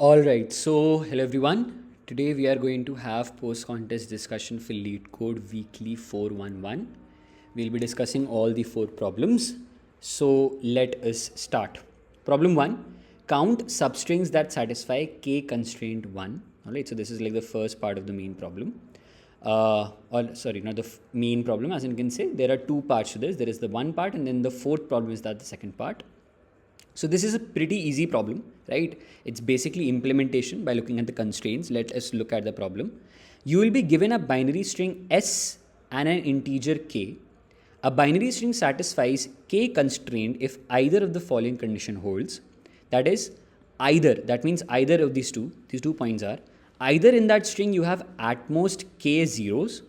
Alright, so hello everyone. Today we are going to have post-contest discussion for Leetcode Weekly 411. We'll be discussing all the 4 problems. So let us start. Problem 1. Count substrings that satisfy k constraint 1. Alright, so this is like the first part of the main problem. Or sorry, not the main problem, as you can say. There are 2 parts to this. There is the one part and then the fourth problem is that the second part. So this is a pretty easy problem, right? It's basically implementation by looking at the constraints. Let us look at the problem. You will be given a binary string s and an integer k. A binary string satisfies k constraint if either of the following condition holds. That is, either, that means either of these 2 points are, either in that string you have at most k zeros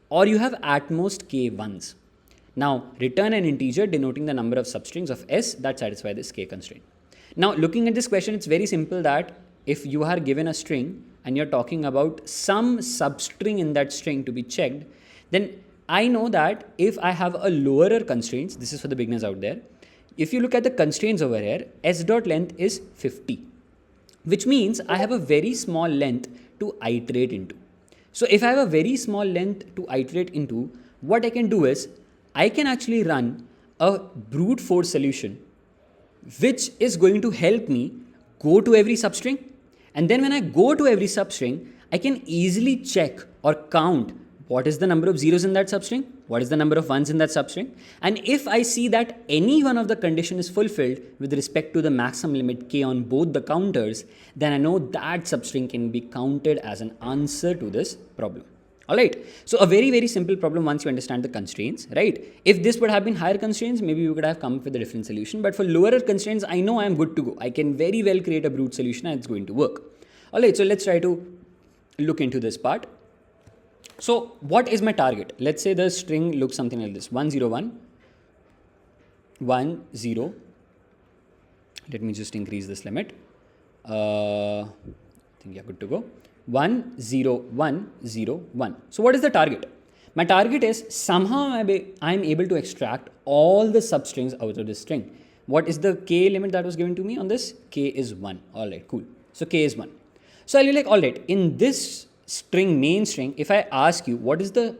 or you have at most k ones. Now, return an integer denoting the number of substrings of S that satisfy this k constraint. Now, looking at this question, it's very simple that if you are given a string and you're talking about some substring in that string to be checked, then I know that if I have a lower constraints, this is for the beginners out there, if you look at the constraints over here, S dot length is 50, which means I have a very small length to iterate into. So if I have a very small length to iterate into, what I can do is I can actually run a brute force solution which is going to help me go to every substring. And then when I go to every substring, I can easily check or count what is the number of zeros in that substring, what is the number of ones in that substring. And if I see that any one of the condition is fulfilled with respect to the maximum limit k on both the counters, then I know that substring can be counted as an answer to this problem. Alright, so a very, very simple problem once you understand the constraints, right? If this would have been higher constraints, maybe we could have come up with a different solution. But for lower constraints, I know I am good to go. I can very well create a brute solution and it's going to work. Alright, so let's try to look into this part. So what is my target? Let's say the string looks something like this, 101, 10. Let me just increase this limit. I think you're good to go. 1 0 1 0 1. So what is the target? My target is somehow I'm able to extract all the substrings out of this string. What is the k limit that was given to me on this? K is 1. Alright, cool. So k is 1. So I'll be like, alright, in this string, main string, if I ask you what is the,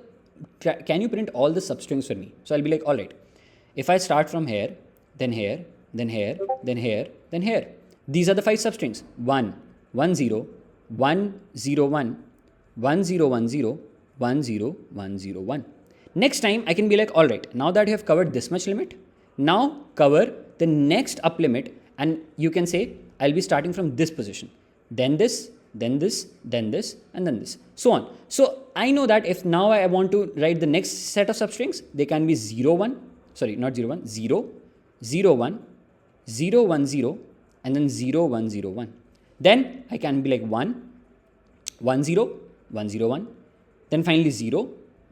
can you print all the substrings for me? So I'll be like, alright, if I start from here, then here, then here, then here, then here. These are the 5 substrings. 1 1 0 1 0 1 1 0 1 0 1 0 1 0 1. Next time I can be like, alright, now that you have covered this much limit, now cover the next up limit, and you can say I'll be starting from this position, then this, then this, then this, and then this, so on. So I know that if now I want to write the next set of substrings, they can be 0 1, sorry, not 0 1, 0 0 1 0 1 0 and then 0 1 0 1. Then I can be like 1 1 0 1 0 1, then finally 0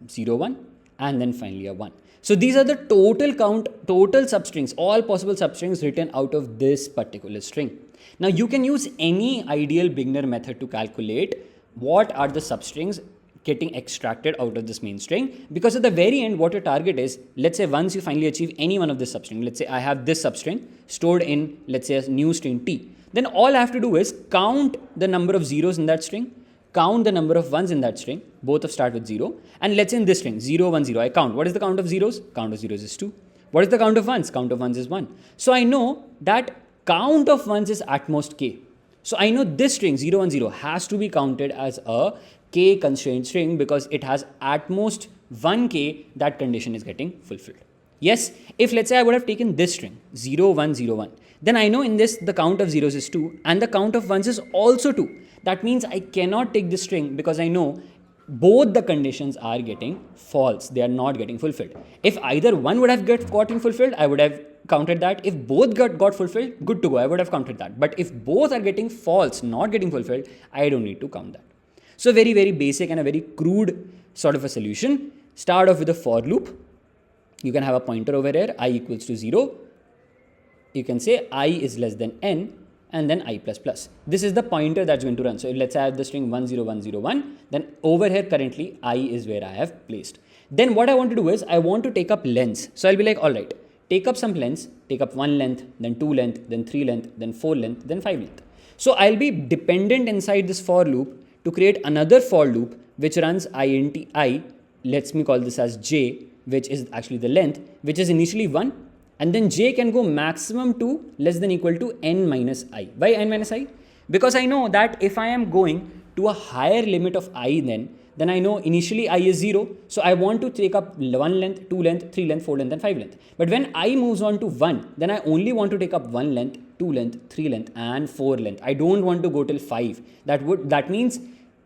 0 1, and then finally a 1. So these are the total count, total substrings, all possible substrings written out of this particular string. Now you can use any ideal beginner method to calculate what are the substrings getting extracted out of this main string, because at the very end what your target is, let's say once you finally achieve any one of this substring, let's say I have this substring stored in, let's say, a new string t, then all I have to do is count the number of zeros in that string, count the number of ones in that string, both of start with 0, and let's say in this string 0 1 0 I count. What is the count of zeros? Count of zeros is 2. What is the count of ones? Count of ones is 1. So I know that count of ones is at most k. So I know this string 0 1 0 has to be counted as a k constraint string because it has at most 1k that condition is getting fulfilled. Yes, if let's say I would have taken this string 0 1 0 1, then I know in this the count of zeros is 2 and the count of ones is also 2. That means I cannot take this string because I know both the conditions are getting false. They are not getting fulfilled. If either one would have gotten fulfilled, I would have counted that. If both got fulfilled, good to go. I would have counted that. But if both are getting false, not getting fulfilled, I don't need to count that. So very, very basic and a very crude sort of a solution. Start off with a for loop. You can have a pointer over here, I equals to 0. You can say I is less than n and then I plus plus. This is the pointer that's going to run. So if let's say I have the string 10101, then over here currently I is where I have placed. Then what I want to do is I want to take up lengths. So I'll be like, all right, take up some lengths, take up 1 length, then 2 length, then 3 length, then 4 length, then 5 length. So I'll be dependent inside this for loop to create another for loop which runs int I, let's me call this as j, which is actually the length, which is initially 1, and then j can go maximum to less than equal to n minus I. Why n minus I? Because I know that if I am going to a higher limit of I then I know initially I is 0, so I want to take up 1 length, 2 length, 3 length, 4 length and 5 length. But when I moves on to 1, then I only want to take up 1 length, 2 length, 3 length and 4 length. I don't want to go till 5. That means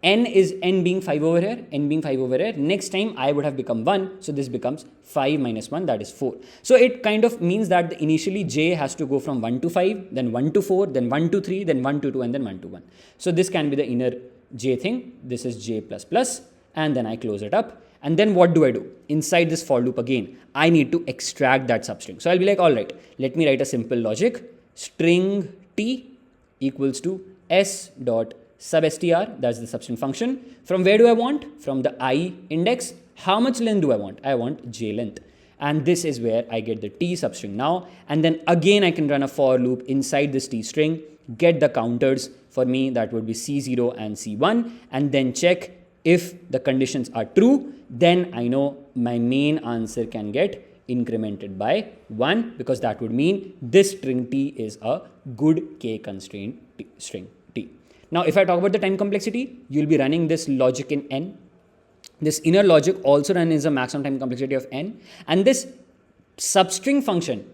n being 5 over here, n being 5 over here. Next time I would have become 1, so this becomes 5 minus 1, that is 4. So it kind of means that initially j has to go from 1 to 5, then 1 to 4, then 1 to 3, then 1 to 2 and then 1 to 1. So this can be the inner j thing. This is j plus plus, and then I close it up. And then what do? Inside this for loop again, I need to extract that substring. So I'll be like, all right, let me write a simple logic. String t equals to s dot sub str, that's the substring function. From where do I want? From the I index. How much length do I want? I want j length. And this is where I get the t substring now. And then again, I can run a for loop inside this t string, get the counters. For me, that would be C0 and C1, and then check if the conditions are true. Then I know my main answer can get incremented by 1, because that would mean this string t is a good k constraint string t. Now, if I talk about the time complexity, you'll be running this logic in n. This inner logic also runs a maximum time complexity of n. And this substring function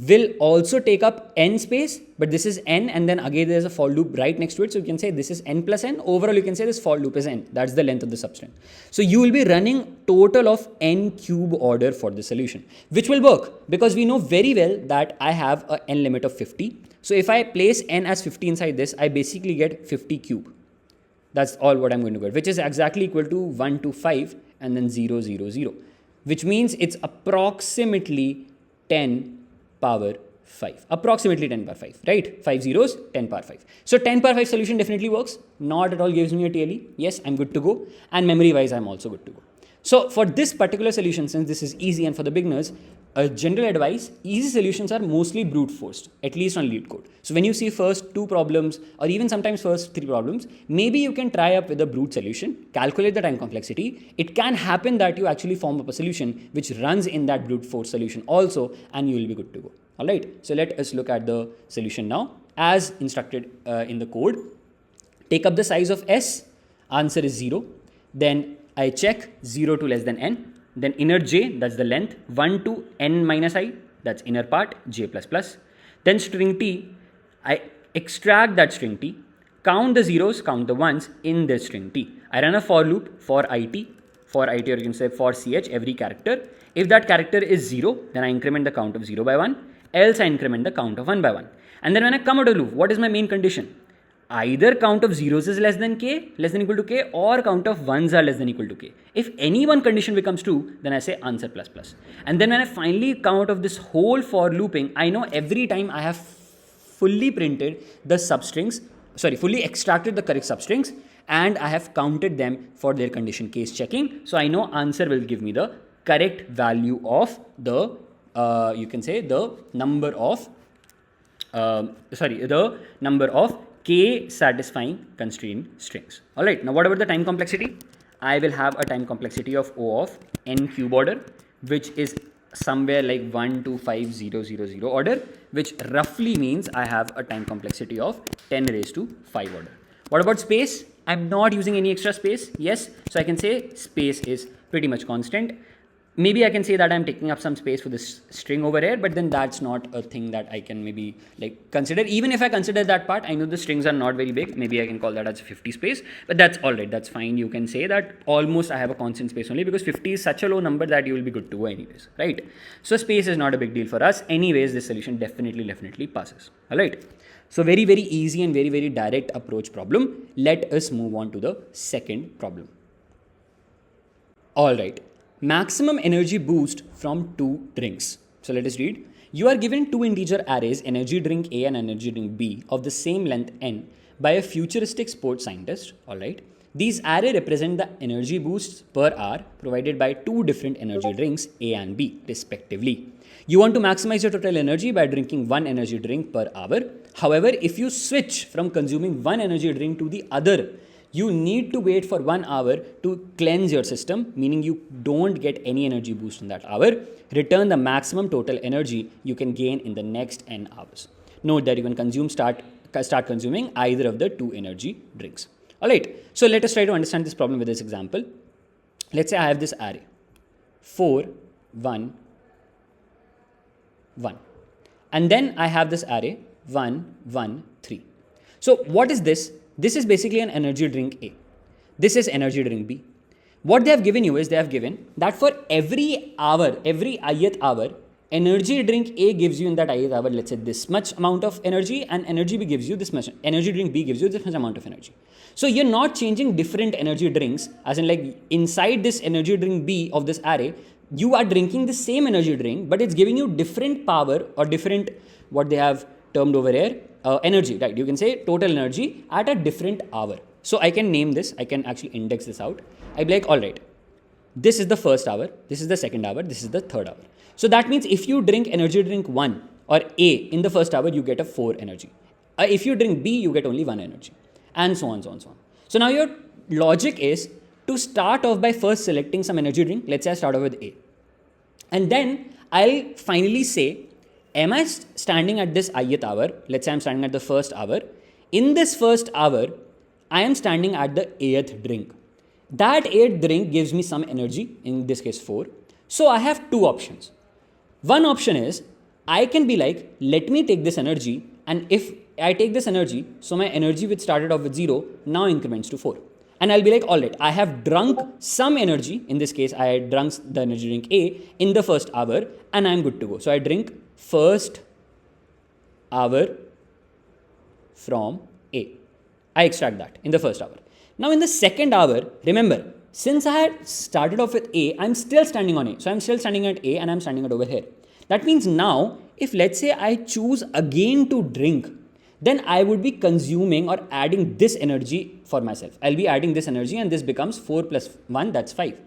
will also take up n space, but this is n, and then again there's a for loop right next to it. So you can say this is n plus n. Overall, you can say this for loop is n. That's the length of the substring. So you will be running total of n cube order for the solution, which will work because we know very well that I have a n limit of 50. So if I place n as 50 inside this, I basically get 50 cube. That's all what I'm going to get, which is exactly equal to 1 to 5 and then 0, 0, 0, which means it's approximately 10 power 5. Approximately 10 power 5, right? 5 zeros, 10 power 5. So 10 power 5 solution definitely works. Not at all gives me a TLE. Yes, I'm good to go. And memory wise, I'm also good to go. So for this particular solution, since this is easy and for the beginners, a general advice, easy solutions are mostly brute forced, at least on Leetcode. So when you see first 2 problems or even sometimes first 3 problems, maybe you can try up with a brute solution, calculate the time complexity. It can happen that you actually form up a solution which runs in that brute force solution also, and you will be good to go. All right. So let us look at the solution now as instructed in the code. Take up the size of s, answer is 0. Then I check 0 to less than n. Then inner j, that's the length, 1 to n minus I, that's inner part, j plus plus. Then string t, I extract that string t, count the zeros, count the ones in this string t. I run a for loop for it, or you can say for ch, every character. If that character is 0, then I increment the count of 0 by 1, else I increment the count of 1 by 1. And then when I come out of the loop, what is my main condition? Either count of zeros is less than equal to k, or count of ones are less than equal to k. If any one condition becomes true, then I say answer plus plus. And then when I finally come out of this whole for looping, I know every time I have fully printed the substrings, fully extracted the correct substrings, and I have counted them for their condition case checking. So I know answer will give me the correct value of the, you can say the number of, k satisfying constraint strings. All right. Now, what about the time complexity? I will have a time complexity of O of n cube order, which is somewhere like 125,000 order, which roughly means I have a time complexity of 10 raised to 5 order. What about space? I'm not using any extra space. Yes. So I can say space is pretty much constant. Maybe I can say that I'm taking up some space for this string over here, but then that's not a thing that I can maybe like consider. Even if I consider that part, I know the strings are not very big. Maybe I can call that as 50 space, but that's all right. That's fine. You can say that almost I have a constant space only, because 50 is such a low number that you will be good to go anyways, right? So space is not a big deal for us. Anyways, this solution definitely passes. All right. So very easy and very direct approach problem. Let us move on to the second problem. All right. Maximum energy boost from 2 drinks. So let us read. You are given 2 integer arrays, energy drink A and energy drink B, of the same length n by a futuristic sports scientist. All right. These arrays represent the energy boosts per hour provided by 2 different energy drinks A and B respectively. You want to maximize your total energy by drinking 1 energy drink per hour. However, if you switch from consuming one energy drink to the other, you need to wait for 1 hour to cleanse your system, meaning you don't get any energy boost in that hour. Return the maximum total energy you can gain in the next n hours. Note that you can start consuming either of the two energy drinks. Alright, so let us try to understand this problem with this example. Let's say I have this array 4, 1, 1. And then I have this array 1, 1, 3. So what is this? This is basically an energy drink A. This is energy drink B. What they have given you is they have given that for every hour, every ith hour, energy drink A gives you in that ith hour, let's say this much amount of energy, and energy B gives you this much. Energy drink B gives you this much amount of energy. So you're not changing different energy drinks, as in like inside this energy drink B of this array, you are drinking the same energy drink, but it's giving you different power or different, what they have termed over here, energy, right? You can say total energy at a different hour. So I can name this, I can actually index this out. I'd be like, all right, this is the first hour, this is the second hour, this is the third hour. So that means if you drink energy drink 1 or A in the first hour, you get a 4 energy. If you drink B, you get only 1 energy, and so on, so on, so on. So now your logic is to start off by first selecting some energy drink. Let's say I start off with A. And then I'll finally say, am I standing at this ith hour? Let's say I'm standing at the first hour. In this first hour, I am standing at the 8th drink. That 8th drink gives me some energy, in this case 4. So I have two options. One option is, I can be like, let me take this energy, and if I take this energy, so my energy which started off with 0 now increments to 4. And I'll be like, all right, I have drunk some energy. In this case, I had drunk the energy drink A in the first hour, and I'm good to go. So I drink first hour from A. I extract that in the first hour. Now in the second hour, remember, since I had started off with A, I'm still standing on A. So I'm still standing at A and I'm standing at over here. That means now, if let's say I choose again to drink, then I would be consuming or adding this energy for myself. I'll be adding this energy, and this becomes 4 plus 1, that's 5.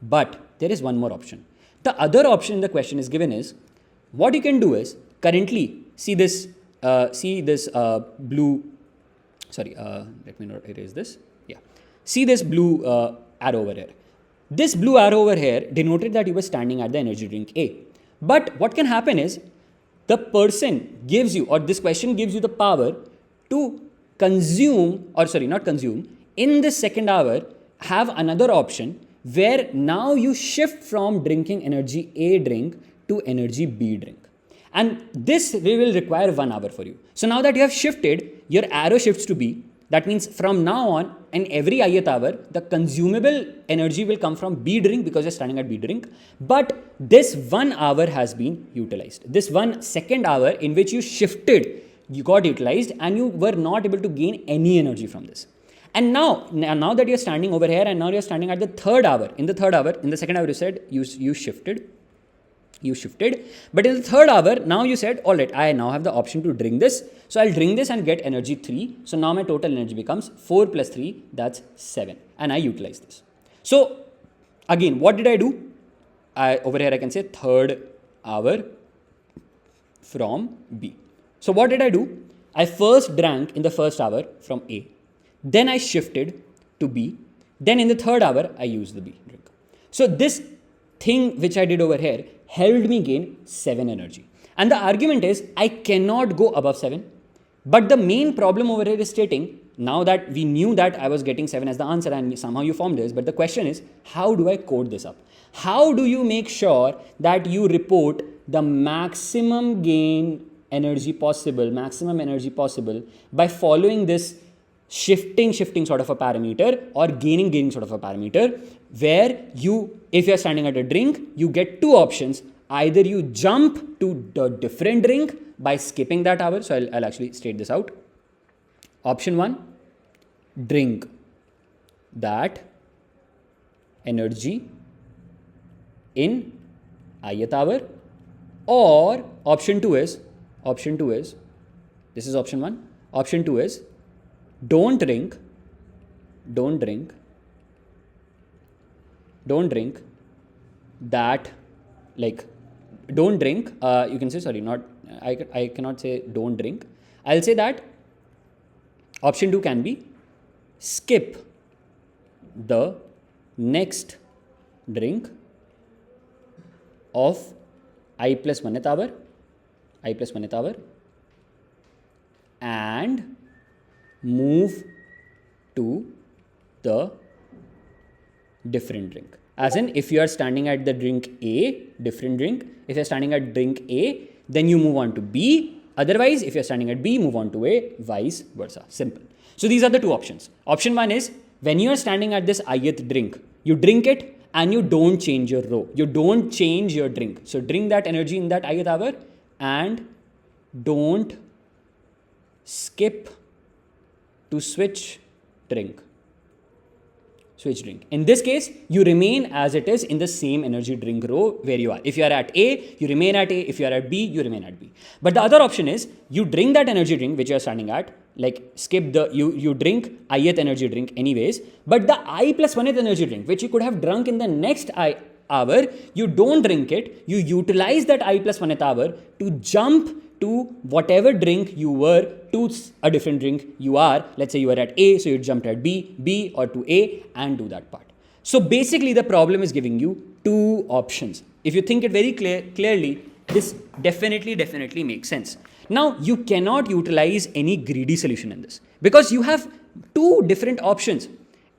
But there is one more option. The other option in the question is given is, what you can do is, currently, see this blue, sorry, let me not erase this. Yeah. See this blue arrow over here. This blue arrow over here denoted that you were standing at the energy drink A. But what can happen is, the person gives you, or this question gives you the power to consume, or sorry, not consume, in this second hour, have another option where now you shift from drinking energy A drink to energy B drink. And this will require 1 hour for you. So now that you have shifted, your arrow shifts to B. That means from now on, in every ith hour, the consumable energy will come from B drink because you're standing at B drink. But this 1 hour has been utilized. This 1 second hour in which you shifted, you got utilized, and you were not able to gain any energy from this. And now that you're standing over here, and now you're standing at the third hour. In the third hour, in the second hour, you said you shifted. But in the third hour, now you said, all right, I now have the option to drink this. So I'll drink this and get energy 3. So now my total energy becomes 4 plus 3, that's 7. And I utilize this. So again, what did I do? Over here, I can say third hour from B. So what did I do? I first drank in the first hour from A. Then I shifted to B. Then in the third hour, I used the B drink. So this thing which I did over here helped me gain 7 energy. And the argument is, I cannot go above 7. But the main problem over here is stating, now that we knew that I was getting 7 as the answer and somehow you formed this, but the question is, how do I code this up? How do you make sure that you report the maximum gain energy possible, by following this shifting sort of a parameter, or gaining sort of a parameter, where you, if you're standing at a drink, you get two options. Either you jump to the different drink by skipping that hour. So I'll actually state this out. Option 1, drink that energy in ith hour. Or option 2 is, this is option 1. Option 2 is, don't drink that, like, don't drink, you can say, sorry, not, I cannot say don't drink. I'll say that option 2 can be skip the next drink of I plus 1th hour and move to the different drink. As in, if you are standing at the drink A, different drink. If you're standing at drink A, then you move on to B. Otherwise, if you're standing at B, move on to A, vice versa. Simple. So these are the two options. Option 1 is when you are standing at this ith drink, you drink it and you don't change your row. You don't change your drink. So drink that energy in that ith hour and don't skip to switch drink. In this case, you remain as it is in the same energy drink row where you are. If you are at A, you remain at A. If you are at B, you remain at B. But the other option is you drink that energy drink which you are standing at, like skip the, you drink ith energy drink anyways, but the I plus 1th energy drink which you could have drunk in the next hour, you don't drink it. You utilize that I plus 1th hour to jump to whatever drink you were to a different drink you are. Let's say you are at A, so you jumped at B or to A and do that part. So basically the problem is giving you two options. If you think it very clearly, this definitely makes sense. Now you cannot utilize any greedy solution in this because you have two different options.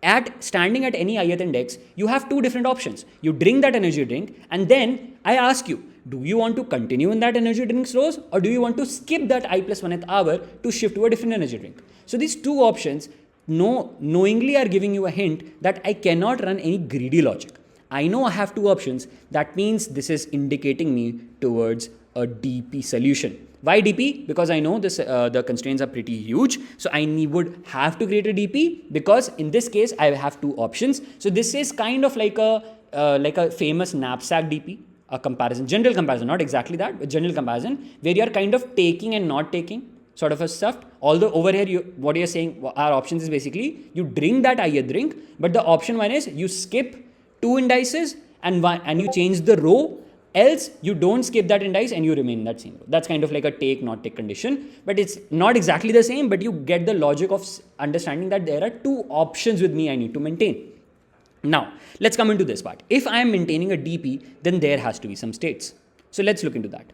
At standing at any ith index, you have two different options. You drink that energy drink and then I ask you, do you want to continue in that energy drinks rows or do you want to skip that I plus 1th hour to shift to a different energy drink? So these two options knowingly are giving you a hint that I cannot run any greedy logic. I know I have two options. That means this is indicating me towards a DP solution. Why DP? Because I know this the constraints are pretty huge. So I would have to create a DP because in this case I have two options. So this is kind of like a famous knapsack DP. A comparison, general comparison, not exactly that, but general comparison where you are kind of taking and not taking sort of a stuff. Although over here, what you're saying, our options is basically you drink that ith drink, but the option 1 is you skip two indices and you change the row, else you don't skip that indice and you remain in that same row. That's kind of like a take, not take condition, but it's not exactly the same, but you get the logic of understanding that there are two options with me I need to maintain. Now, let's come into this part. If I am maintaining a DP, then there has to be some states. So let's look into that.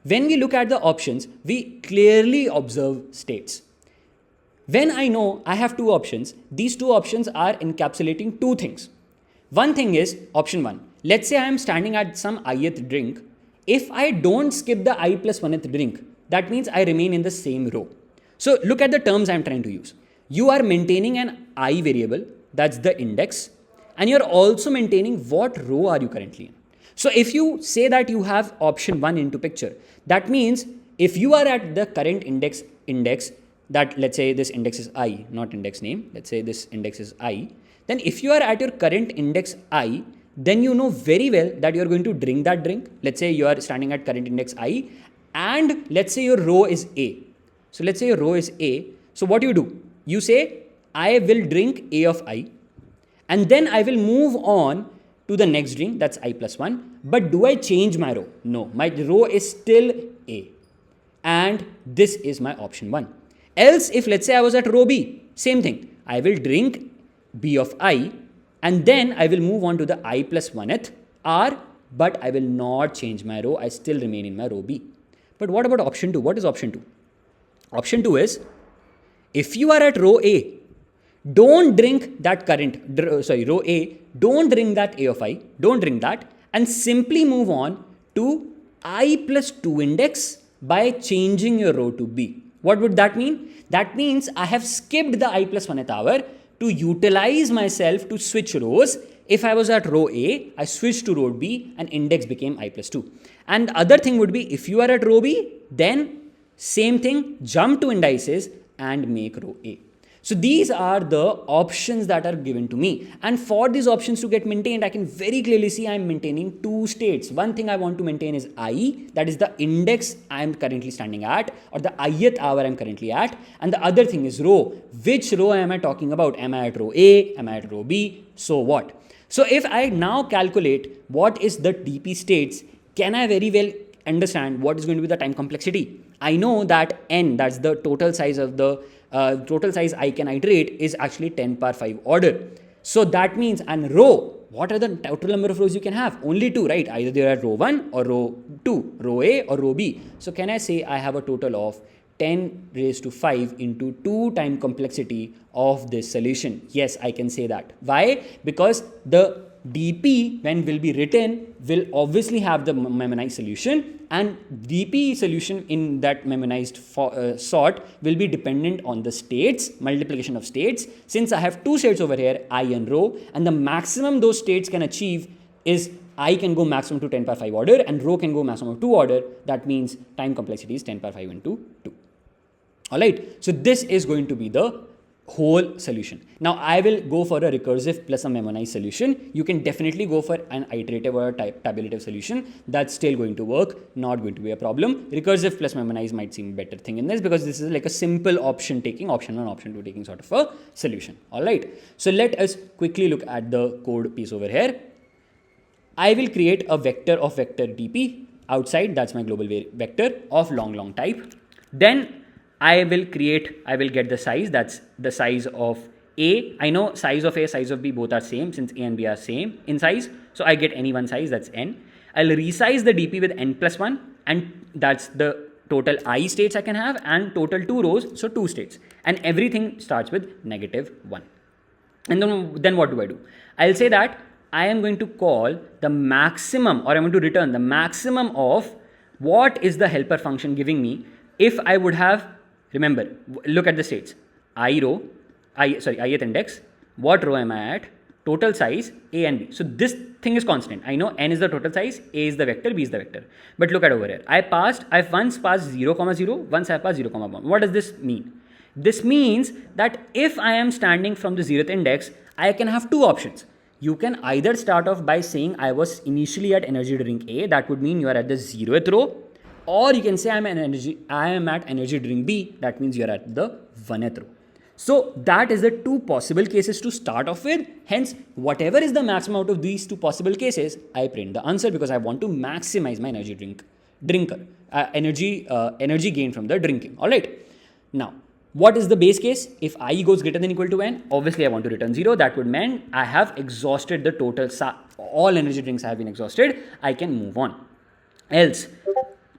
When we look at the options, we clearly observe states. When I know I have two options, these two options are encapsulating two things. One thing is option 1. Let's say I am standing at some ith drink. If I don't skip the I plus 1th drink, that means I remain in the same row. So look at the terms I am trying to use. You are maintaining an I variable, that's the index. And you're also maintaining what row are you currently in. So if you say that you have option 1 into picture, that means if you are at the current index that let's say this index is I, not index name, let's say this index is I, then if you are at your current index I, then you know very well that you're going to drink that drink. Let's say you are standing at current index I and let's say your row is A. So let's say your row is A. So what do? You say I will drink A of I. And then I will move on to the next drink, that's I plus 1. But do I change my row? No, my row is still A. And this is my option 1. Else, if let's say I was at row B, same thing. I will drink B of I and then I will move on to the I plus 1th R, but I will not change my row. I still remain in my row B. But what about option 2? What is option 2? Option 2 is if you are at row A, don't drink that row A, don't drink that A of I, don't drink that and simply move on to I plus 2 index by changing your row to B. What would that mean? That means I have skipped the I plus 1th hour to utilize myself to switch rows. If I was at row A, I switched to row B and index became I plus 2. And the other thing would be if you are at row B, then same thing, jump to indices and make row A. So these are the options that are given to me. And for these options to get maintained, I can very clearly see I'm maintaining two states. One thing I want to maintain is I, that is the index I'm currently standing at, or the ith hour I'm currently at. And the other thing is row. Which row am I talking about? Am I at row A? Am I at row B? So what? So if I now calculate what is the DP states, can I very well understand what is going to be the time complexity. I know that n, that's the total size of the total size I can iterate, is actually 10 power 5 order. So that means, and row, what are the total number of rows you can have? Only 2, right? Either they are row 1 or row 2, row A or row B. So can I say I have a total of 10 raised to 5 into 2 time complexity of this solution? Yes, I can say that. Why? Because the dp when will be written will obviously have the memoized solution, and dp solution in that memoized sort will be dependent on the states, multiplication of states. Since I have 2 states over here, I and rho, and the maximum those states can achieve is I can go maximum to 10 power 5 order and rho can go maximum 2 order. That means time complexity is 10 power 5 into 2. Alright, so this is going to be the whole solution. Now I will go for a recursive plus a memoized solution. You can definitely go for an iterative or a tabulative solution. That's still going to work, not going to be a problem. Recursive plus memoized might seem a better thing in this, because this is like a simple option 1, option 2 taking sort of a solution. Alright, so let us quickly look at the code piece over here. I will create a vector of vector dp outside, that's my global vector of long type. Then I will get the size, that's the size of A. I know size of A, size of B both are same, since A and B are same in size. So I get any one size, that's n. I'll resize the dp with n plus 1, and that's the total I states I can have, and total 2 rows, so 2 states. And everything starts with -1. And then what do? I'll say that I am going to call the maximum, or I'm going to return the maximum of what is the helper function giving me if I would have. Remember, look at the states. Ith index. What row am I at? Total size, A and B. So this thing is constant. I know n is the total size, A is the vector, B is the vector. But look at over here. I've once passed 0, 0, once I passed 0, 1. What does this mean? This means that if I am standing from the 0th index, I can have 2 options. You can either start off by saying I was initially at energy drink A, that would mean you are at the 0th row. Or you can say I am at energy drink B, that means you are at the 1th row. So that is the 2 possible cases to start off with. Hence, whatever is the maximum out of these 2 possible cases, I print the answer, because I want to maximize my energy gain from the drinking. Alright. Now, what is the base case? If I goes greater than equal to n, obviously I want to return 0. That would mean I have exhausted the total, all energy drinks have been exhausted. I can move on. Else,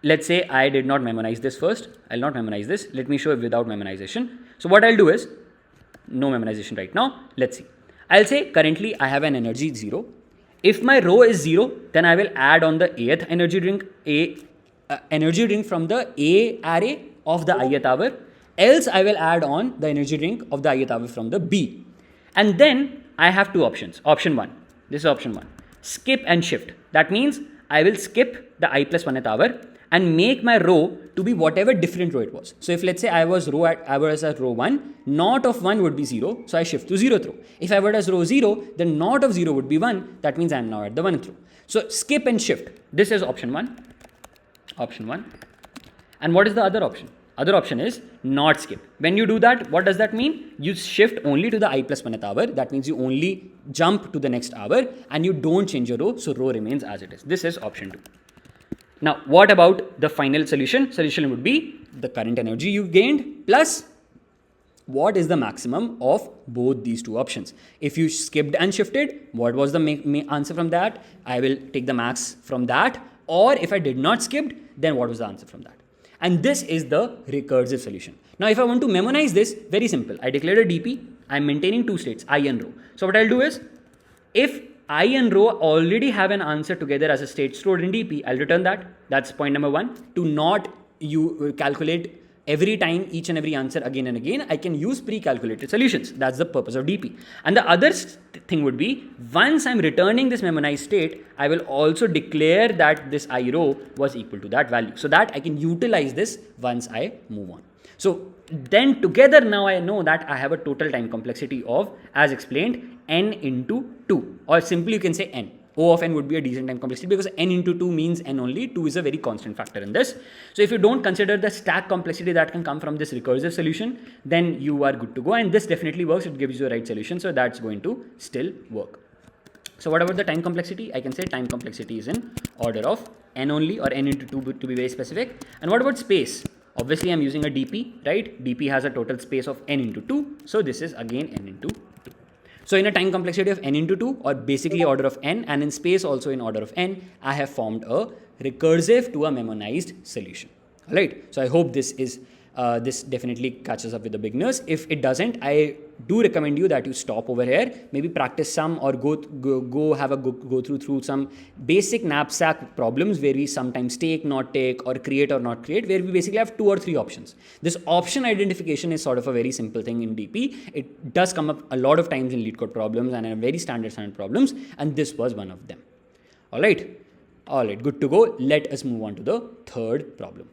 let's say I did not memorize this first. I'll not memorize this. Let me show it without memorization. So what I'll do is, no memorization right now. Let's see. I'll say currently I have an energy 0. If my row is 0, then I will add on the ith energy drink, energy drink from the A array of the ith hour. Else I will add on the energy drink of the ith hour from the B. And then I have 2 options. Option 1. This is option 1. Skip and shift. That means I will skip the I plus 1th hour and make my row to be whatever different row it was. So if let's say I was at row 1, not of 1 would be 0, so I shift to 0th row. If I were as row 0, then not of 0 would be 1, that means I am now at the 1th row. So skip and shift. This is option 1. Option 1. And what is the other option? Other option is not skip. When you do that, what does that mean? You shift only to the I plus 1th hour. That means you only jump to the next hour and you don't change your row, so row remains as it is. This is option 2. Now, what about the final solution? Solution would be the current energy you gained plus what is the maximum of both these 2 options. If you skipped and shifted, what was the answer from that? I will take the max from that. Or if I did not skip, then what was the answer from that? And this is the recursive solution. Now, if I want to memorize this, very simple. I declared a dp. I'm maintaining 2 states, I and row. So what I'll do is, if I and row already have an answer together as a state stored in dp, I'll return that. That's point number 1. To not you calculate every time each and every answer again and again, I can use pre-calculated solutions. That's the purpose of dp. And the other thing would be, once I'm returning this memorized state, I will also declare that this I row was equal to that value, so that I can utilize this once I move on. So then together now I know that I have a total time complexity of, as explained, n into 2, or simply you can say n. O of n would be a decent time complexity, because n into 2 means n only. 2 is a very constant factor in this. So if you don't consider the stack complexity that can come from this recursive solution, then you are good to go. And this definitely works. It gives you the right solution. So that's going to still work. So what about the time complexity? I can say time complexity is in order of n only, or n into 2 to be very specific. And what about space? Obviously, I'm using a DP, right? DP has a total space of n into 2. So this is again n into 2. So in a time complexity of n into 2, or basically order of n, and in space also in order of n, I have formed a recursive to a memoized solution. All right. So I hope this definitely catches up with the beginners. If it doesn't, I do recommend you that you stop over here, maybe practice some, or go through some basic knapsack problems where we sometimes take, not take, or create or not create, where we basically have 2 or 3 options. This option identification is sort of a very simple thing in DP. It does come up a lot of times in Leetcode problems and in very standard problems, and this was one of them. All right, good to go. Let us move on to the third problem.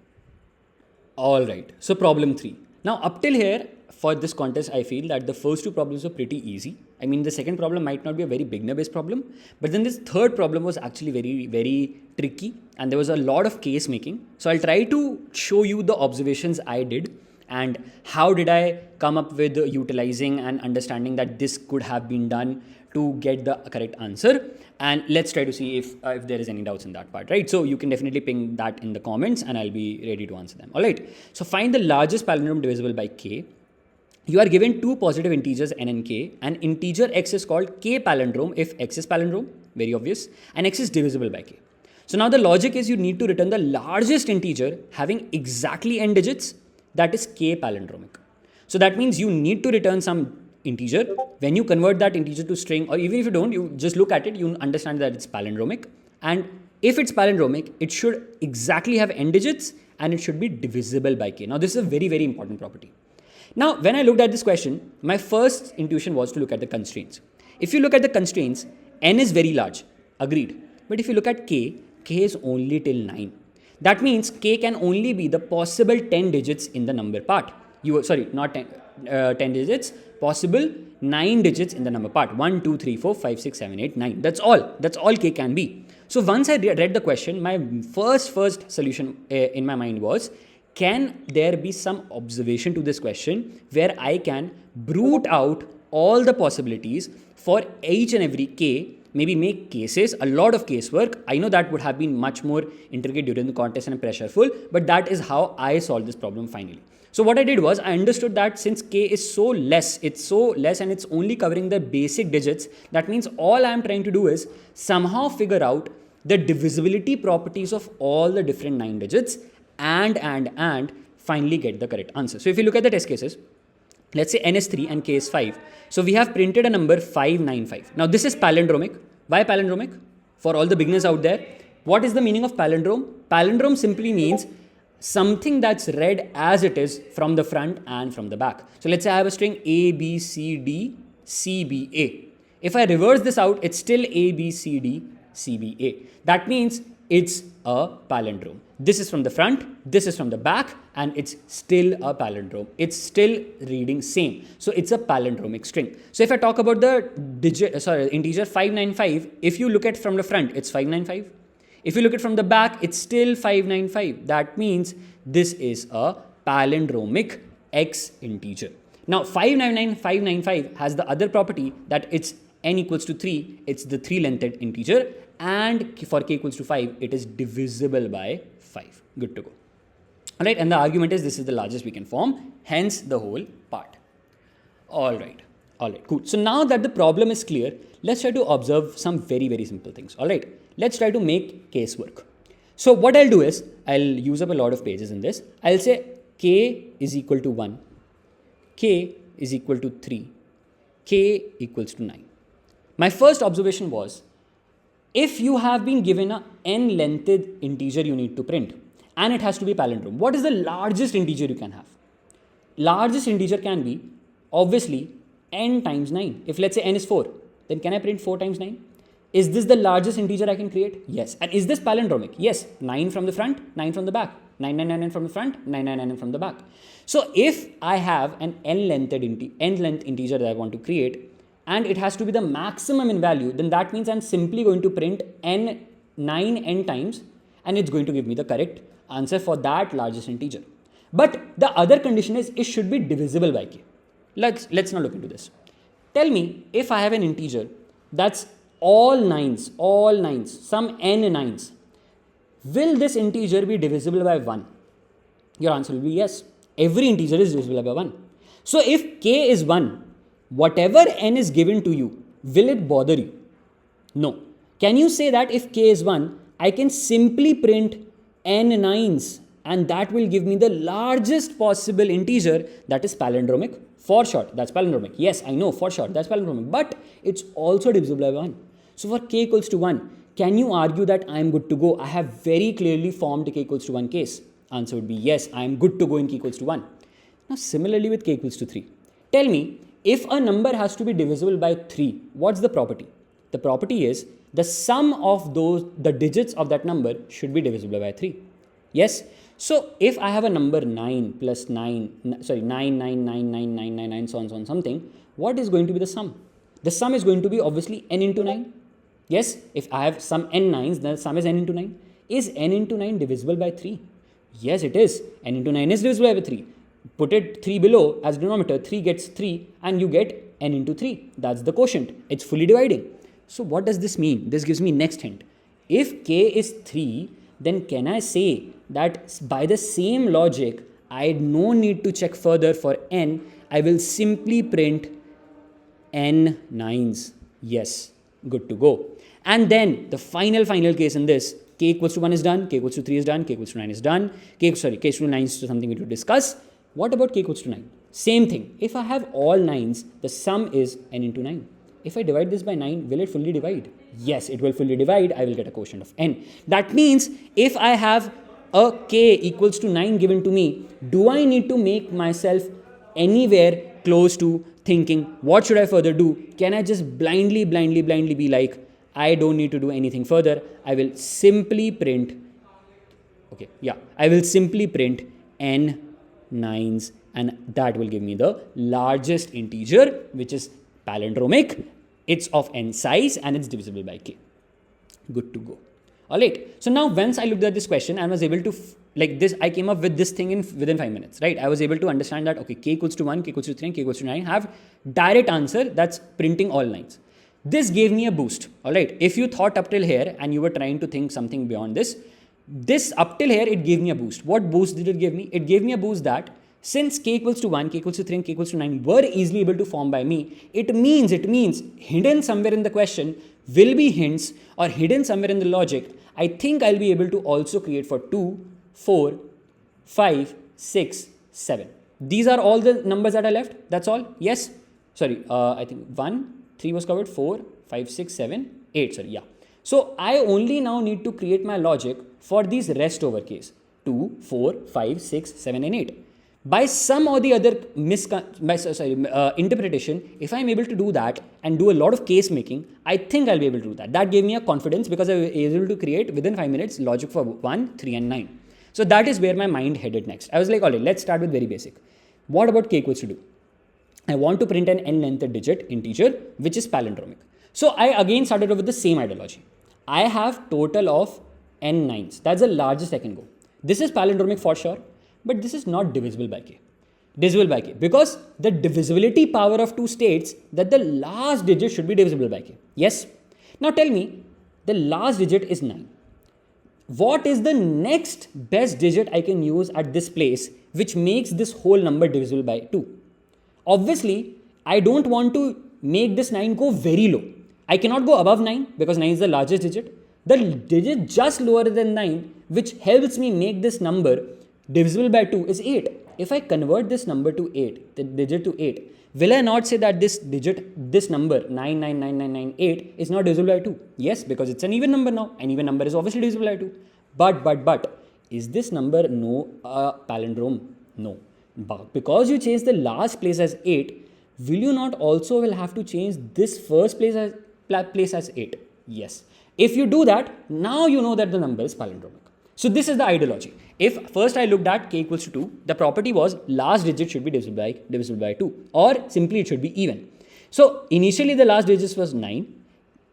All right, so problem 3. Now up till here for this contest, I feel that the first 2 problems were pretty easy. I mean, the second problem might not be a very beginner based problem, but then this third problem was actually very, very tricky, and there was a lot of case making. So I'll try to show you the observations I did and how did I come up with utilizing and understanding that this could have been done to get the correct answer. And let's try to see if there is any doubts in that part, right? So you can definitely ping that in the comments and I'll be ready to answer them. All right. So find the largest palindrome divisible by k. You are given 2 positive integers n and k. An integer x is called k palindrome if x is palindrome, very obvious, and x is divisible by k. So now the logic is you need to return the largest integer having exactly n digits, that is k palindromic. So that means you need to return some integer. When you convert that integer to string, or even if you don't, you just look at it, you understand that it's palindromic. And if it's palindromic, it should exactly have n digits and it should be divisible by k. Now this is a very, very important property. Now, when I looked at this question, my first intuition was to look at the constraints. If you look at the constraints, n is very large, agreed. But if you look at k is only till 9. That means k can only be the possible 10 digits in the number part. Not 10 digits, possible 9 digits in the number part. 1, 2, 3, 4, 5, 6, 7, 8, 9. That's all k can be. So once I read the question, my first solution in my mind was, can there be some observation to this question where I can brute out all the possibilities for each and every k, maybe make cases, a lot of casework. I know that would have been much more intricate during the contest and pressureful, but that is how I solved this problem finally. So what I did was I understood that since k is so less and it's only covering the basic digits, that means all I am trying to do is somehow figure out the divisibility properties of all the different 9 digits and finally get the correct answer. So if you look at the test cases, let's say n is 3 and k is 5. So we have printed a number 595. Now this is palindromic. Why palindromic? For all the beginners out there, what is the meaning of palindrome? Palindrome simply means something that's read as it is from the front and from the back. So let's say I have a string A, B, C, D, C, B, A. If I reverse this out, it's still A, B, C, D, C, B, A. That means it's a palindrome. This is from the front, this is from the back, and it's still a palindrome. It's still reading same. So it's a palindromic string. So if I talk about the integer 595, if you look at from the front, it's 595. If you look at from the back, it's still 595. That means this is a palindromic x integer. Now 595 has the other property that it's n equals to 3, it's the 3-lengthed integer, and for k equals to 5, it is divisible by 5. Good to go. All right, and the argument is this is the largest we can form, hence the whole part. All right, cool. So now that the problem is clear, let's try to observe some very, very simple things. All right, let's try to make case work. So what I'll do is, I'll use up a lot of pages in this. I'll say k is equal to 1, k is equal to 3, k equals to 9. My first observation was, if you have been given a n-lengthed integer you need to print, and it has to be palindrome, what is the largest integer you can have? Largest integer can be, obviously, n times 9. If let's say n is 4, then can I print 4 times 9? Is this the largest integer I can create? Yes. And is this palindromic? Yes. 9 from the front, 9 from the back. 999 from the front, 999 from the back. So if I have an n-length integer that I want to create, and it has to be the maximum in value, then that means I'm simply going to print 9n times, and it's going to give me the correct answer for that largest integer. But the other condition is it should be divisible by k. Let's now look into this. Tell me, if I have an integer that's all nines, some n nines, will this integer be divisible by 1? Your answer will be yes. Every integer is divisible by 1. So if k is 1, whatever n is given to you, will it bother you? No. Can you say that if k is 1, I can simply print n nines and that will give me the largest possible integer, that is palindromic? For short, that's palindromic. Yes, I know, for short, that's palindromic. But it's also divisible by 1. So for k equals to 1, can you argue that I am good to go? I have very clearly formed k equals to 1 case. Answer would be yes, I am good to go in k equals to 1. Now similarly with k equals to 3. Tell me, if a number has to be divisible by 3, what's the property? The property is the sum of the digits of that number should be divisible by 3. Yes? So if I have a number 9 plus 9, sorry, 9, 9, 9, 9, 9, 9, 9, so on, so on, something, what is going to be the sum? The sum is going to be obviously n into 9. Yes, if I have some n nines, then the sum is n into 9. Is n into 9 divisible by 3? Yes, it is. N into 9 is divisible by 3. Put it 3 below as denominator, 3 gets 3 and you get n into 3. That's the quotient. It's fully dividing. So what does this mean? This gives me next hint. If k is 3, then can I say that by the same logic, I had no need to check further for n, I will simply print n nines. Yes, good to go. And then the final case in this, k equals to 1 is done, k equals to 3 is done, k equals to 9 is done, k equals to 9 is something we will discuss. What about k equals to 9? Same thing. If I have all 9s, the sum is n into 9. If I divide this by 9, will it fully divide? Yes, it will fully divide. I will get a quotient of n. That means if I have a k equals to 9 given to me, do I need to make myself anywhere close to thinking, what should I further do? Can I just blindly be like, I don't need to do anything further. I will simply print, I will simply print n nines and that will give me the largest integer, which is palindromic. It's of n size and it's divisible by k. Good to go. Alright, so now once I looked at this question and was able to, I came up with this thing within 5 minutes, right? I was able to understand that, okay, k equals to 1, k equals to 3, and k equals to 9 have direct answer, that's printing all lines. This gave me a boost, alright? If you thought up till here and you were trying to think something beyond this up till here, it gave me a boost. What boost did it give me? It gave me a boost that since k equals to 1, k equals to 3, and k equals to 9 were easily able to form by me, it means hidden somewhere in the question will be hints or hidden somewhere in the logic. I think I'll be able to also create for 2, 4, 5, 6, 7. These are all the numbers that I left. That's all. Yes. Sorry. I think 1, 3 was covered. 4, 5, 6, 7, 8. Sorry. Yeah. So I only now need to create my logic for these rest over case. 2, 4, 5, 6, 7 and 8. By some or the other interpretation, if I'm able to do that and do a lot of case making, I think I'll be able to do that. That gave me a confidence because I was able to create within 5 minutes logic for 1, 3 and 9. So that is where my mind headed next. I was like, all right, let's start with very basic. What about k equals to 2? I want to print an n-length digit integer, which is palindromic. So I again started off with the same ideology. I have total of n nines. That's the largest I can go. This is palindromic for sure. But this is not divisible by k. Divisible by k. Because the divisibility power of 2 states that the last digit should be divisible by k. Yes? Now tell me, the last digit is 9. What is the next best digit I can use at this place which makes this whole number divisible by 2? Obviously, I don't want to make this 9 go very low. I cannot go above 9 because 9 is the largest digit. The digit just lower than 9 which helps me make this number divisible by 2 is 8. If I convert this number to 8, the digit to 8, will I not say that this number 9999998 is not divisible by 2? Yes, because it's an even number now. An even number is obviously divisible by 2. But, is this number palindrome? No. But because you change the last place as 8, will you not also will have to change this first place as 8? Yes. If you do that, now you know that the number is palindromic. So this is the ideology. If first I looked at k equals to 2, the property was last digit should be divisible by 2 or simply it should be even. So initially the last digit was 9.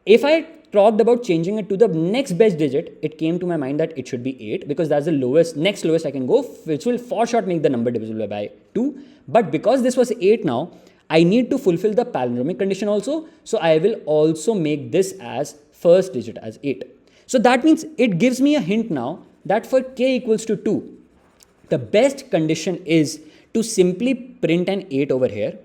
If I talked about changing it to the next best digit, it came to my mind that it should be 8 because that's the next lowest I can go, which will for sure make the number divisible by 2. But because this was 8 now, I need to fulfill the palindromic condition also. So I will also make this as first digit as 8. So that means it gives me a hint now that for k equals to 2, the best condition is to simply print an 8 over here,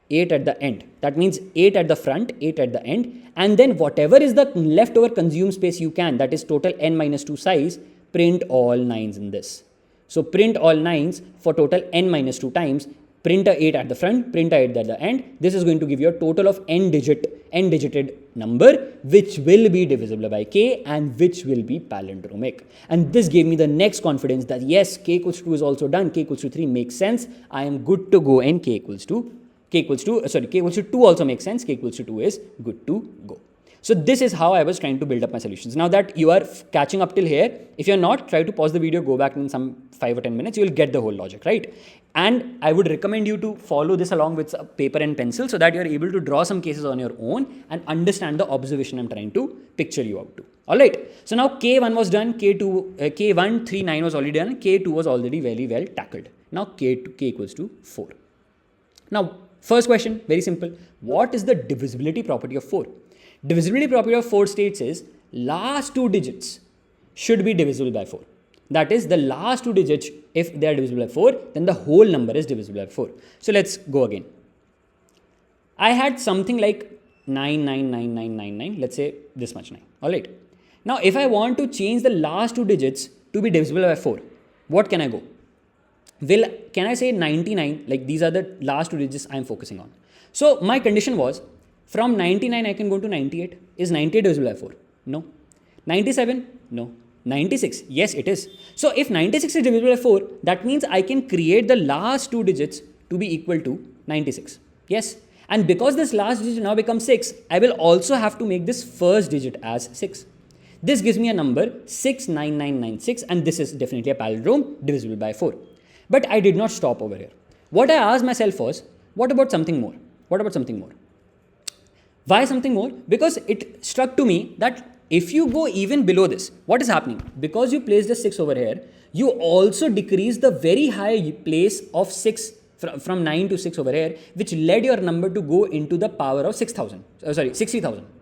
8 at the end. That means 8 at the front, 8 at the end, and then whatever is the leftover consume space you can, that is total n minus 2 size, print all 9s in this. So print all 9s for total n minus 2 times, print a 8 at the front, print a 8 at the end. This is going to give you a total of n digited number, which will be divisible by k and which will be palindromic. And this gave me the next confidence that yes, k equals to 2 is also done, k equals to 3 makes sense. I am good to go, and k equals to 2 also makes sense, k equals to 2 is good to go. So this is how I was trying to build up my solutions. Now that you are catching up till here, if you're not, try to pause the video, go back in some 5 or 10 minutes, you will get the whole logic, right? And I would recommend you to follow this along with paper and pencil so that you're able to draw some cases on your own and understand the observation I'm trying to picture you out to. All right. So now K1 was done, K1, 3, 9 was already done, K2 was already very well tackled. Now K equals to 4. Now, first question, very simple. What is the divisibility property of 4? Divisibility property of 4 states is last 2 digits should be divisible by 4. That is, the last 2 digits, if they are divisible by 4, then the whole number is divisible by 4. So let's go again. I had something like 9. Let's say this much 9. All right. Now, if I want to change the last 2 digits to be divisible by 4, what can I go? Can I say 99? Like these are the last 2 digits I am focusing on. So my condition was from 99 I can go to 98. Is 98 divisible by 4? No. 97? No. 96? Yes, it is. So if 96 is divisible by 4, that means I can create the last 2 digits to be equal to 96. Yes. And because this last digit now becomes 6, I will also have to make this first digit as 6. This gives me a number 69996, and this is definitely a palindrome divisible by 4. But I did not stop over here. What I asked myself was, what about something more? What about something more? Why something more? Because it struck to me that if you go even below this, what is happening? Because you place the 6 over here, you also decrease the very high place of 6 from 9 to 6 over here, which led your number to go into the power of 60,000.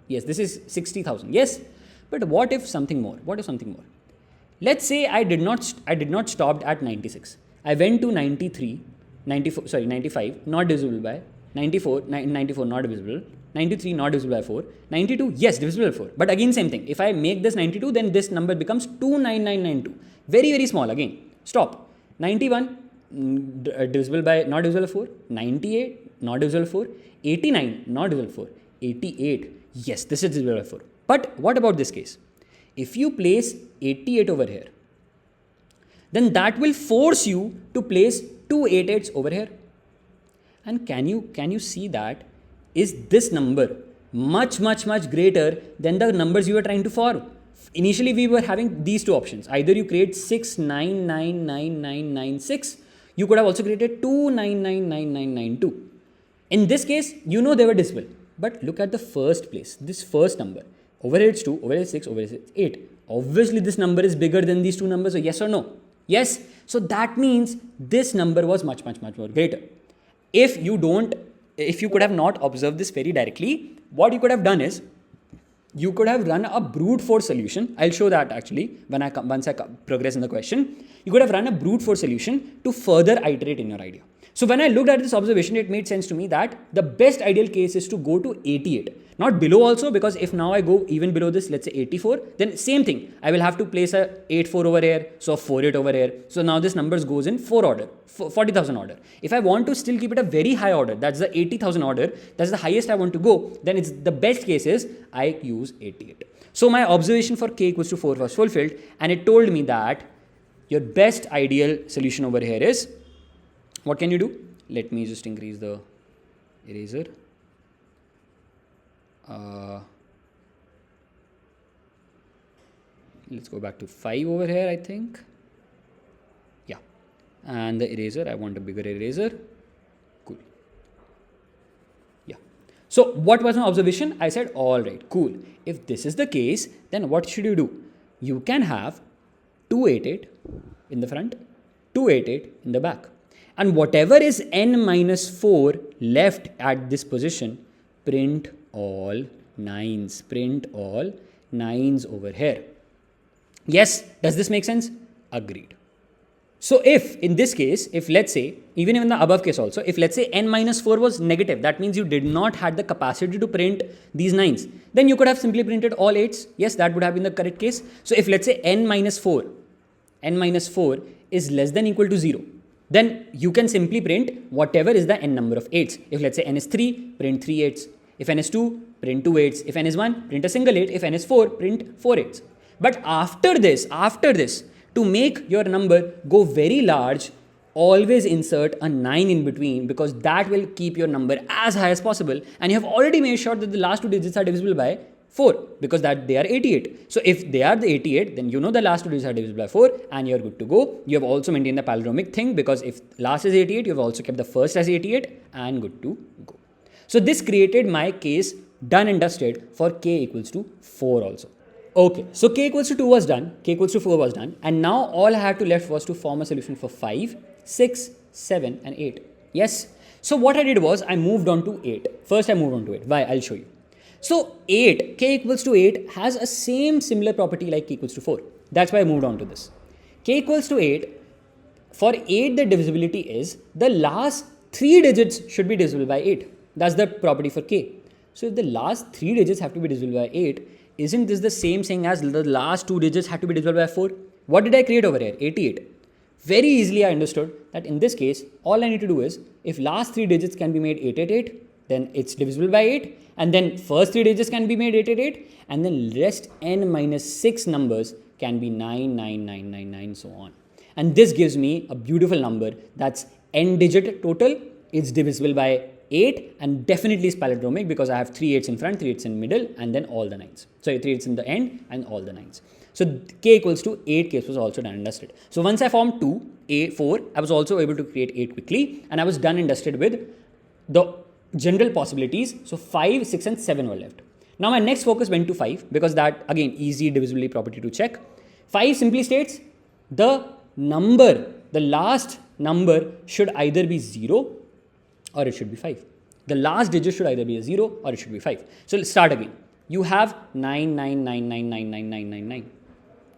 Yes, this is 60,000. Yes. But what if something more? What if something more? Let's say I did not stop at 96. I went to 95, not divisible by 94, not divisible, 93 not divisible by 4, 92 yes divisible by 4. But again same thing. If I make this 92, then this number becomes 29992. Very, very small again. Stop. 91 divisible by not divisible by 4, 98 not divisible by 4, 89 not divisible by 4, 88 yes, this is divisible by 4. But what about this case? If you place 88 over here, then that will force you to place 2 88s over here. And can you see that? Is this number much greater than the numbers you were trying to form? Initially, we were having these two options. Either you create 6999996. You could have also created 2999992. In this case, you know they were divisible. But look at the first place, this first number. Over here it's 2, over here it's 6, over here it's 8. Obviously, this number is bigger than these two numbers, so yes or no? Yes. So that means this number was much more greater. If you could have not observed this very directly, what you could have done is, you could have run a brute force solution. I'll show that actually once I progress in the question. You could have run a brute force solution to further iterate in your idea. So when I looked at this observation, it made sense to me that the best ideal case is to go to 88. Not below also, because if now I go even below this, let's say 84, then same thing. I will have to place a 84 over here, so 48 over here. So now this numbers goes in 4 order, 40,000 order. If I want to still keep it a very high order, that's the 80,000 order, that's the highest I want to go, then it's the best case is I use 88. So my observation for k equals to 4 was fulfilled, and it told me that your best ideal solution over here is, what can you do? Let me just increase the eraser. Let's go back to 5 over here, I think. Yeah. And the eraser, I want a bigger eraser. Cool. Yeah. So what was my observation? I said, all right, cool. If this is the case, then what should you do? You can have 288 in the front, 288 in the back. And whatever is n minus 4 left at this position, print all 9s. Print all 9s over here. Yes, does this make sense? Agreed. So if in this case, if let's say, even in the above case also, if let's say n minus 4 was negative, that means you did not have the capacity to print these 9s, then you could have simply printed all 8s. Yes, that would have been the correct case. So if let's say n minus 4 is less than equal to 0, then you can simply print whatever is the n number of 8s. If let's say n is 3, print 3 8s. If n is 2, print 2 8s. If n is 1, print a single 8. If n is 4, print 4 8s. But after this, to make your number go very large, always insert a 9 in between, because that will keep your number as high as possible. And you have already made sure that the last two digits are divisible by 4, because that they are 88. So if they are the 88, then you know the last two digits are divisible by 4 and you're good to go. You have also maintained the palindromic thing, because if last is 88, you have also kept the first as 88 and good to go. So this created my case done and dusted for k equals to 4 also. Okay, so k equals to 2 was done, k equals to 4 was done, and now all I had to left was to form a solution for 5, 6, 7 and 8. Yes, so what I did was I moved on to 8. First I moved on to 8. Why? I'll show you. So 8, k equals to 8 has a similar property like k equals to 4. That's why I moved on to this. K equals to 8, for 8 the divisibility is the last 3 digits should be divisible by 8. That's the property for k. So if the last 3 digits have to be divisible by 8, isn't this the same thing as the last 2 digits had to be divisible by 4? What did I create over here? 88. Very easily I understood that in this case, all I need to do is, if last 3 digits can be made 888, then it's divisible by 8, and then first 3 digits can be made 888, and then rest n minus 6 numbers can be 99999, so on. And this gives me a beautiful number that's n digit total, it's divisible by 8 and definitely is palindromic, because I have 3 8s in front, 3 8s in middle, and then all the 9s. So 3 8s in the end and all the 9s. So k equals to 8 case was also done and dusted. So once I formed 4, I was also able to create 8 quickly, and I was done and dusted with the general possibilities. So 5, 6 and 7 were left. Now my next focus went to 5, because that again easy divisibility property to check. 5 simply states the last number should either be 0 or it should be 5. The last digit should either be a 0 or it should be 5. So let's start again. You have 999999999.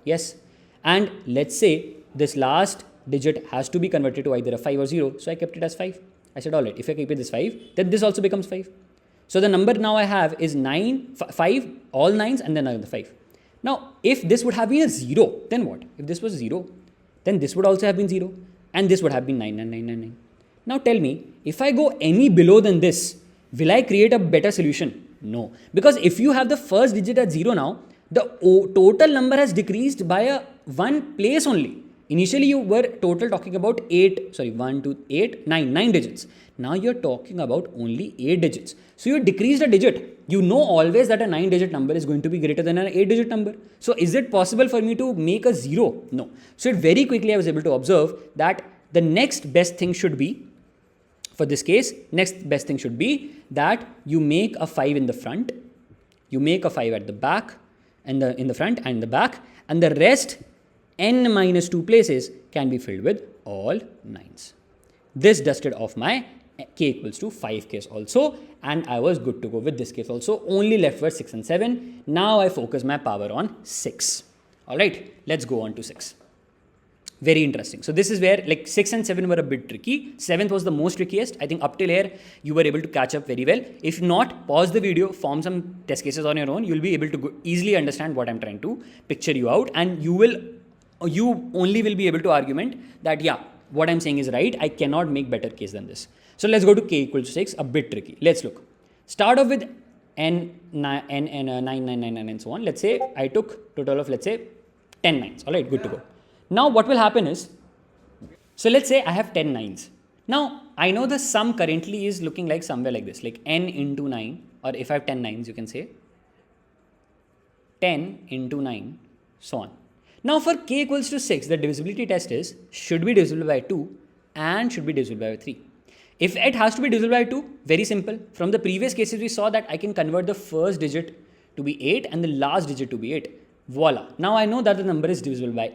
Yes. And let's say this last digit has to be converted to either a 5 or 0. So I kept it as 5. I said, all right, if I keep it as 5, then this also becomes 5. So the number now I have is 5, all 9s and then another 5. Now, if this would have been a 0, then what? If this was 0, then this would also have been 0 and this would have been 99999. Now tell me, if I go any below than this, will I create a better solution? No. Because if you have the first digit at 0 now, the total number has decreased by a 1 place only. Initially you were total talking about 9 digits. Now you're talking about only 8 digits. So you decreased a digit. You know always that a 9 digit number is going to be greater than an 8 digit number. So is it possible for me to make a 0? No. So very quickly I was able to observe that the next best thing should be, for this case, next best thing should be that you make a 5 in the front, you make a 5 at the back, and in the front and the back, and the rest n minus 2 places can be filled with all 9s. This dusted off my k equals to 5 case also, and I was good to go with this case also. Only left were 6 and 7. Now I focus my power on 6. All right, let's go on to 6. Very interesting. So this is where like 6 and 7 were a bit tricky. 7th was the most trickiest. I think up till here, you were able to catch up very well. If not, pause the video, form some test cases on your own. You'll be able to easily understand what I'm trying to picture you out. And you only will be able to argument that, yeah, what I'm saying is right. I cannot make better case than this. So let's go to k equals to 6, a bit tricky. Let's look. Start off with n 999 and so on. Let's say I took total of, let's say, 10 9s. All right, good to go. Now what will happen is, so let's say I have 10 9s. Now I know the sum currently is looking like somewhere like this, like n into 9, or if I have 10 9s, you can say 10 into 9, so on. Now for k equals to 6, the divisibility test is, should be divisible by 2 and should be divisible by 3. If it has to be divisible by 2, very simple. From the previous cases, we saw that I can convert the first digit to be 8 and the last digit to be 8. Voila. Now I know that the number is divisible by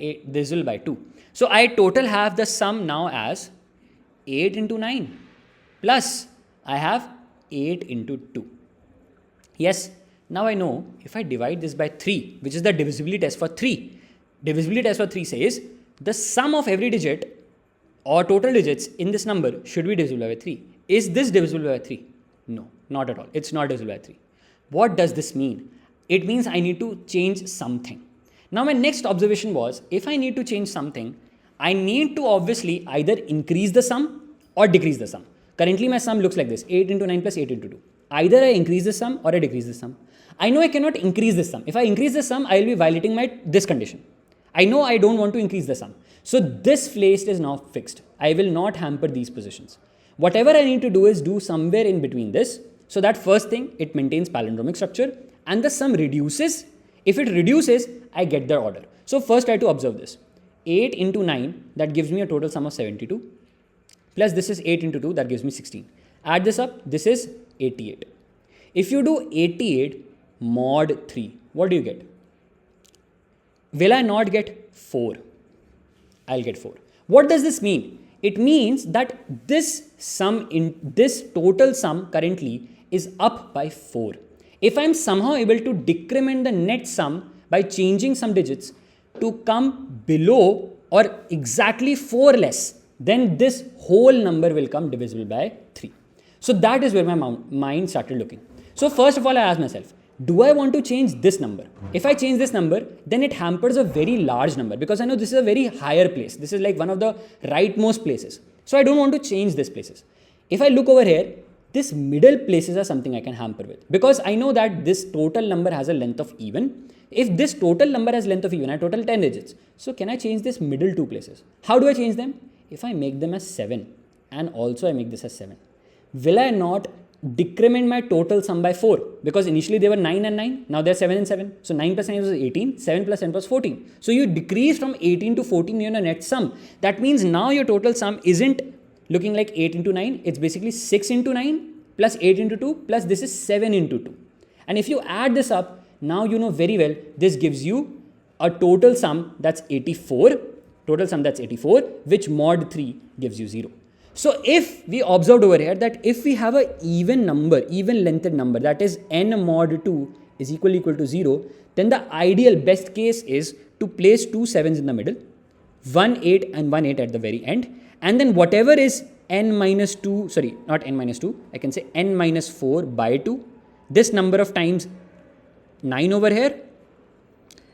2. So I total have the sum now as 8 into 9 plus I have 8 into 2. Yes, now I know if I divide this by 3, which is the divisibility test for 3, divisibility test for 3 says the sum of every digit or total digits in this number should be divisible by 3. Is this divisible by 3? No, not at all. It's not divisible by 3. What does this mean? It means I need to change something. Now my next observation was, if I need to change something, I need to obviously either increase the sum or decrease the sum. Currently my sum looks like this, 8 into 9 plus 8 into 2. Either I increase the sum or I decrease the sum. I know I cannot increase the sum. If I increase the sum, I will be violating this condition. I know I don't want to increase the sum. So this place is now fixed. I will not hamper these positions. Whatever I need to do is do somewhere in between this. So that first thing, it maintains palindromic structure and the sum reduces. If it reduces, I get the order. So first I have to observe this. 8 into 9, that gives me a total sum of 72. Plus this is 8 into 2, that gives me 16. Add this up, this is 88. If you do 88 mod 3, what do you get? Will I not get 4? I'll get 4. What does this mean? It means that this total sum currently is up by 4. If I'm somehow able to decrement the net sum by changing some digits to come below or exactly 4 less, then this whole number will come divisible by 3. So that is where my mind started looking. So first of all, I asked myself, do I want to change this number? If I change this number, then it hampers a very large number because I know this is a very higher place. This is like one of the rightmost places. So I don't want to change these places. If I look over here, this middle places are something I can hamper with because I know that this total number has a length of even. If this total number has length of even, I total 10 digits. So can I change this middle 2 places? How do I change them? If I make them as 7 and also I make this as 7, will I not decrement my total sum by 4? Because initially they were 9 and 9, now they're 7 and 7. So 9 plus 9 was 18, 7 plus 10 was 14. So you decrease from 18 to 14 in a net sum. That means now your total sum isn't looking like 8 into 9, it's basically 6 into 9 plus 8 into 2 plus this is 7 into 2. And if you add this up, now you know very well this gives you a total sum that's 84, which mod 3 gives you 0. So if we observed over here that if we have a even lengthed number, that is n mod 2 is equal to 0, then the ideal best case is to place 2 7s in the middle, 1 8 and 1 8 at the very end, and then whatever is n minus 2, sorry, not n minus 2, I can say n minus 4 by 2, this number of times 9 over here,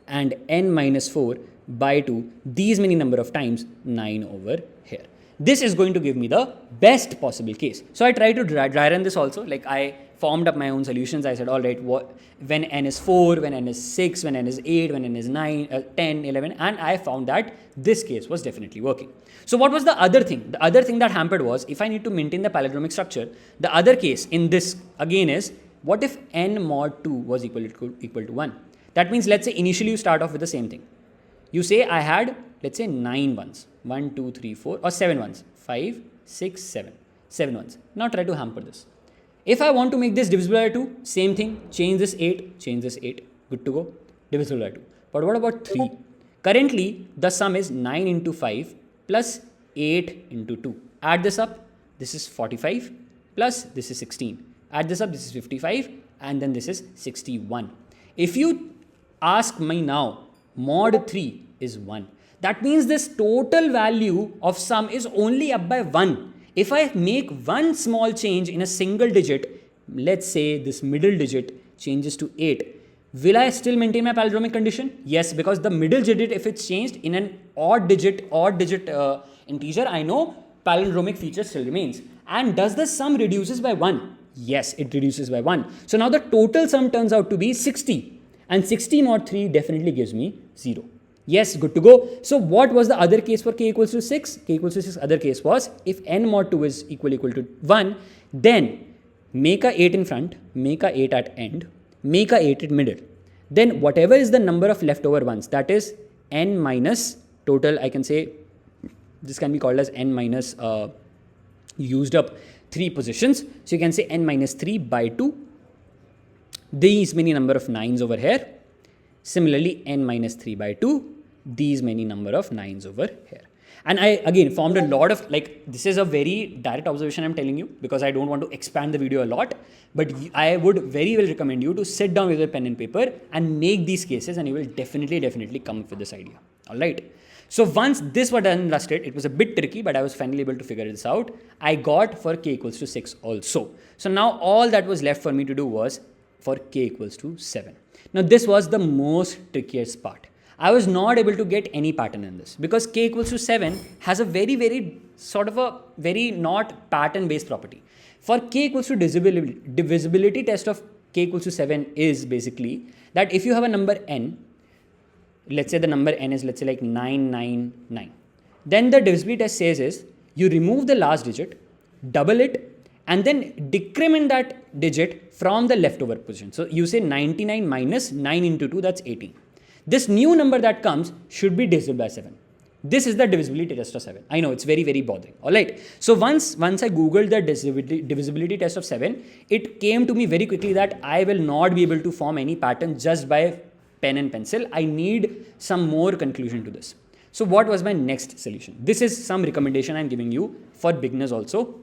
and n minus 4 by 2, these many number of times 9 over here. This is going to give me the best possible case. So I tried to dry run this also. Like I formed up my own solutions. I said, all right, when n is 4, when n is 6, when n is 8, when n is 9, 10, 11, and I found that this case was definitely working. So what was the other thing? The other thing that hampered was if I need to maintain the palindromic structure, the other case in this again is, what if n mod 2 was equal to 1? That means let's say initially you start off with the same thing. You say I had, let's say 9 ones, 1, 2, 3, 4, or 7 ones, 5, 6, 7, 7 ones. Now try to hamper this. If I want to make this divisible by 2, same thing, change this 8, good to go, divisible by 2. But what about 3? Currently, the sum is 9 into 5 plus 8 into 2. Add this up, this is 45 plus this is 16. Add this up, this is 55 and then this is 61. If you ask me now, mod 3 is 1. That means this total value of sum is only up by 1. If I make one small change in a single digit, let's say this middle digit changes to 8, will I still maintain my palindromic condition? Yes, because the middle digit, if it's changed in an odd digit integer, I know palindromic feature still remains. And does the sum reduces by 1? Yes, it reduces by 1. So now the total sum turns out to be 60. And 60 mod 3 definitely gives me 0. Yes, good to go. So what was the other case for k equals to 6? K equals to 6, other case was if n mod 2 is equal to 1, then make a 8 in front, make a 8 at end, make a 8 at middle. Then whatever is the number of leftover ones, that is n minus total, I can say this can be called as n minus used up 3 positions. So you can say n minus 3 by 2. These many number of 9s over here. Similarly, n minus 3 by 2. These many number of 9s over here. And I again formed a lot of, like, this is a very direct observation I'm telling you because I don't want to expand the video a lot, but I would very well recommend you to sit down with a pen and paper and make these cases, and you will definitely come up with this idea. All right. So once this was done and dusted, it was a bit tricky, but I was finally able to figure this out. I got for k equals to 6 also. So now all that was left for me to do was for k equals to 7. Now this was the most trickiest part. I was not able to get any pattern in this because k equals to 7 has a very sort of a very not pattern based property. For k equals to divisibility test of k equals to 7 is basically that if you have a number n, let's say the number n is, let's say, like 999, then the divisibility test says is you remove the last digit, double it, and then decrement that digit from the leftover position. So you say 99 minus 9 into 2, that's 18. This new number that comes should be divisible by 7. This is the divisibility test of 7. I know it's very bothering. All right. So once I googled the divisibility test of 7, it came to me very quickly that I will not be able to form any pattern just by pen and pencil. I need some more conclusion to this. So what was my next solution? This is some recommendation I'm giving you for beginners also.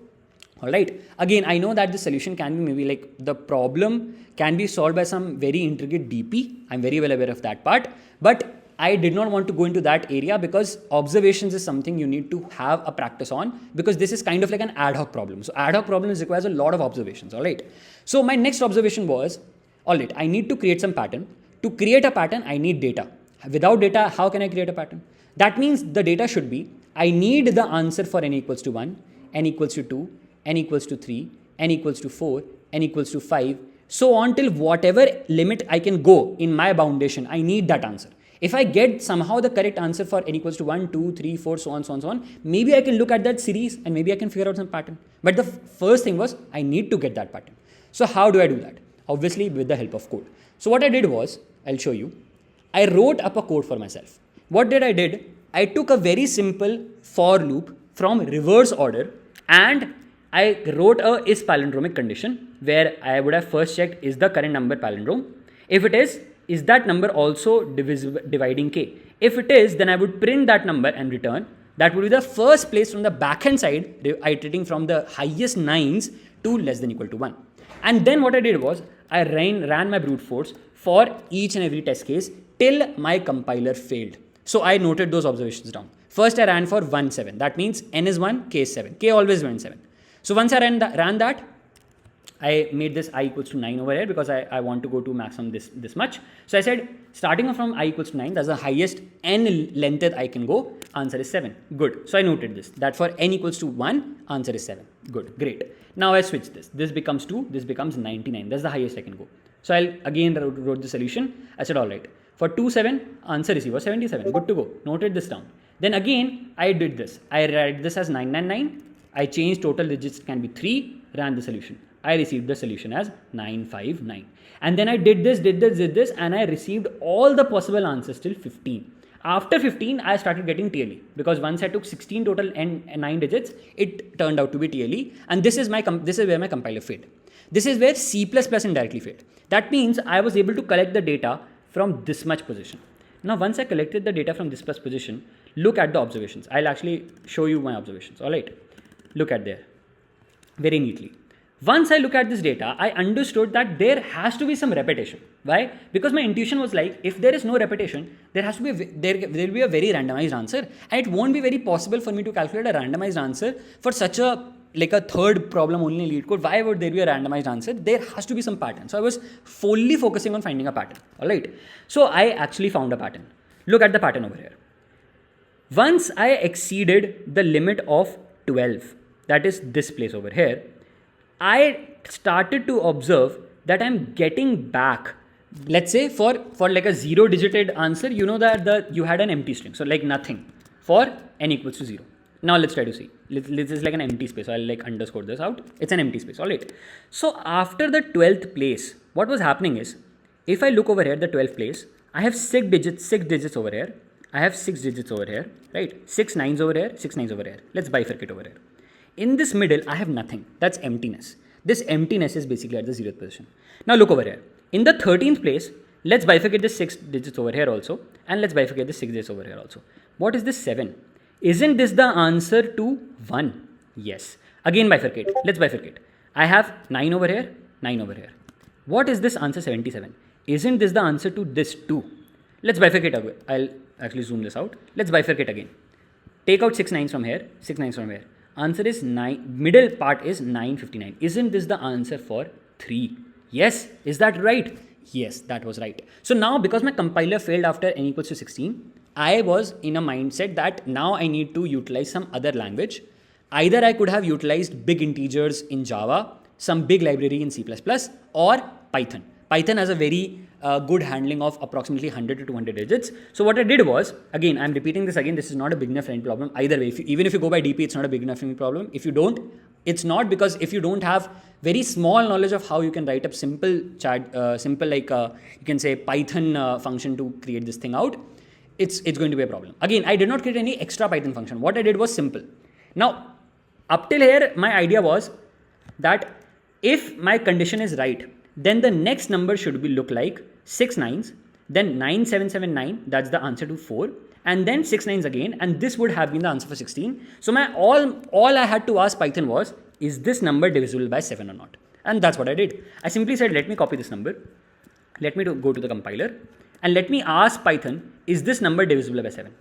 All right. Again, I know that the solution can be maybe like the problem can be solved by some very intricate DP. I'm very well aware of that part, but I did not want to go into that area because observations is something you need to have a practice on, because this is kind of like an ad hoc problem. So ad hoc problems requires a lot of observations. All right. So my next observation was, all right, I need to create some pattern. To create a pattern, I need data. Without data, how can I create a pattern? That means the data should be, I need the answer for n equals to 1, n equals to 2, n equals to 3, n equals to 4, n equals to 5, so on till whatever limit I can go in my boundation, I need that answer. If I get somehow the correct answer for n equals to 1, 2, 3, 4, so on, maybe I can look at that series and maybe I can figure out some pattern. But the first thing was, I need to get that pattern. So how do I do that? Obviously with the help of code. So what I did was, I'll show you. I wrote up a code for myself. What did I did? I took a very simple for loop from reverse order and I wrote a is palindromic condition where I would have first checked is the current number palindrome. If it is that number also dividing k? If it is, then I would print that number and return. That would be the first place from the backhand side, iterating from the highest 9s to less than equal to 1. And then what I did was I ran my brute force for each and every test case till my compiler failed. So I noted those observations down. First I ran for 1, 7. That means n is 1, k is 7. K always went 7. So once I ran that, I made this I equals to 9 over here because I want to go to maximum this much. So I said starting from I equals to 9, that's the highest n length I can go, answer is 7. Good. So I noted this, that for n equals to 1, answer is 7. Good, great. Now I switch this. This becomes 2, this becomes 99. That's the highest I can go. So I again wrote the solution. I said, all right, for 2, 7, answer is 77. Good to go. Noted this down. Then again, I did this. I read this as 999. I changed total digits can be 3, ran the solution. I received the solution as 959. And then I did this, and I received all the possible answers till 15. After 15, I started getting TLE because once I took 16 total and 9 digits, it turned out to be TLE. And this is where my compiler failed. This is where C++ indirectly failed. That means I was able to collect the data from this much position. Now, once I collected the data from this much position, look at the observations. I'll actually show you my observations. All right. Look at there very neatly. Once I look at this data, I understood that there has to be some repetition. Why? Because my intuition was like, if there is no repetition, there has to be there will be a very randomized answer, and it won't be very possible for me to calculate a randomized answer for such a third problem only in Leetcode. Why would there be a randomized answer? There has to be some pattern. So I was fully focusing on finding a pattern. All right. So I actually found a pattern. Look at the pattern over here. Once I exceeded the limit of 12, that is this place over here, I started to observe that I'm getting back, let's say for like a 0-digited answer, you know that you had an empty string. So like nothing for n equals to 0. Now let's try to see. This is like an empty space. So I'll underscore this out. It's an empty space. All right. So after the 12th place, what was happening is, if I look over here, the 12th place, I have 6 digits over here. I have 6 digits over here, right? 6 9s over here, 6 9s over here. Let's bifurcate over here. In this middle, I have nothing. That's emptiness. This emptiness is basically at the 0th position. Now look over here. In the 13th place, let's bifurcate the 6 digits over here also. And let's bifurcate the 6 digits over here also. What is this 7? Isn't this the answer to 1? Yes. Again bifurcate. Let's bifurcate. I have 9 over here, 9 over here. What is this answer 77? Isn't this the answer to this 2? Let's bifurcate again. I'll actually zoom this out. Let's bifurcate again. Take out 6 9s from here, 6 9s from here. Answer is 9, middle part is 959. Isn't this the answer for 3? Yes. Is that right? Yes, that was right. So now because my compiler failed after n equals to 16, I was in a mindset that now I need to utilize some other language. Either I could have utilized big integers in Java, some big library in C++, or Python. Python has a very good handling of approximately 100 to 200 digits. So what I did was, again, I'm repeating this again, this is not a beginner friendly problem. Either way, even if you go by DP, it's not a beginner friendly problem. If you don't, it's not, because if you don't have very small knowledge of how you can write up simple you can say Python function to create this thing out, it's going to be a problem. Again, I did not create any extra Python function. What I did was simple. Now, up till here, my idea was that if my condition is right, then the next number should be look like 6 9s, then 9779, that's the answer to 4, and then 6 9s again, and this would have been the answer for 16. So my all I had to ask Python was, is this number divisible by 7 or not? And that's what I did. I simply said, let me copy this number, let me go to the compiler, and let me ask Python, is this number divisible by 7?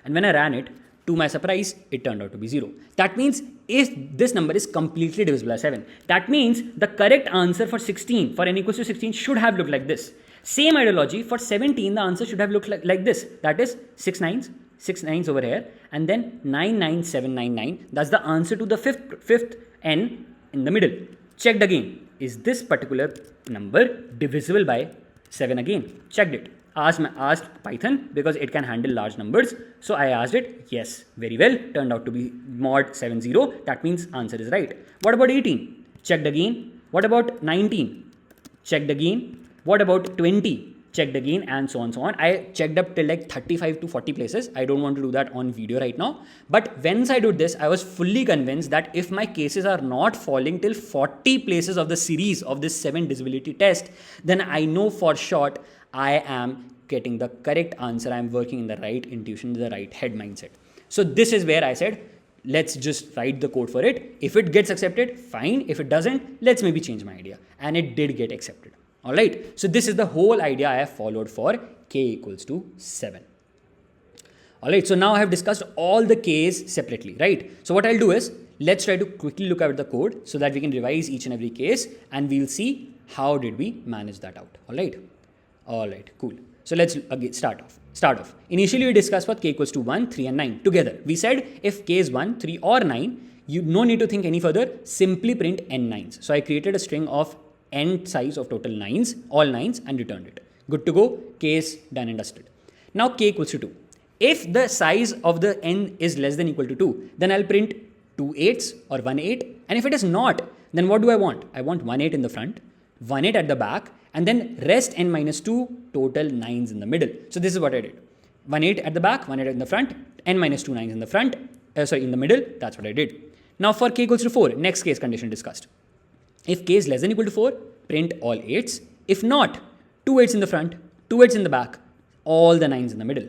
And when I ran it, to my surprise, it turned out to be 0. That means if this number is completely divisible by 7, that means the correct answer for 16, for n equals to 16, should have looked like this. Same ideology, for 17, the answer should have looked like this. That is 6 9s over here, and then 99799. That's the answer to the fifth n in the middle. Checked again. Is this particular number divisible by 7 again? Checked it. Asked Python, because it can handle large numbers. So I asked it, yes, very well, turned out to be mod 70. That means answer is right. What about 18? Checked again. What about 19? Checked again. What about 20? Checked again, and so on, so on. I checked up till like 35 to 40 places. I don't want to do that on video right now. But once I did this, I was fully convinced that if my cases are not falling till 40 places of the series of this 7 divisibility test, then I know for sure I am getting the correct answer. I am working in the right intuition, the right head mindset. So this is where I said, let's just write the code for it. If it gets accepted, fine. If it doesn't, let's maybe change my idea. And it did get accepted. All right. So this is the whole idea I have followed for k equals to 7. All right. So now I have discussed all the k's separately, right? So what I'll do is, let's try to quickly look at the code so that we can revise each and every case, and we'll see how did we manage that out. All right. All right, cool. So let's again start off. Initially, we discussed what k equals to 1, 3 and 9 together. We said if k is 1, 3 or 9, you no need to think any further, simply print n 9s. So I created a string of n size of total 9s, all 9s, and returned it. Good to go, k is done and dusted. Now k equals to 2. If the size of the n is less than equal to 2, then I'll print 2 8s or 1 8. And if it is not, then what do I want? I want 1 8 in the front, 1 8 at the back, and then rest n minus 2, total 9s in the middle. So this is what I did. 1 8 at the back, 1 8 in the front, n minus 2 9s in the front, in the middle. That's what I did. Now for k equals to 4, next case condition discussed. If k is less than equal to 4, print all 8s. If not, 2 8s in the front, 2 8s in the back, all the 9s in the middle.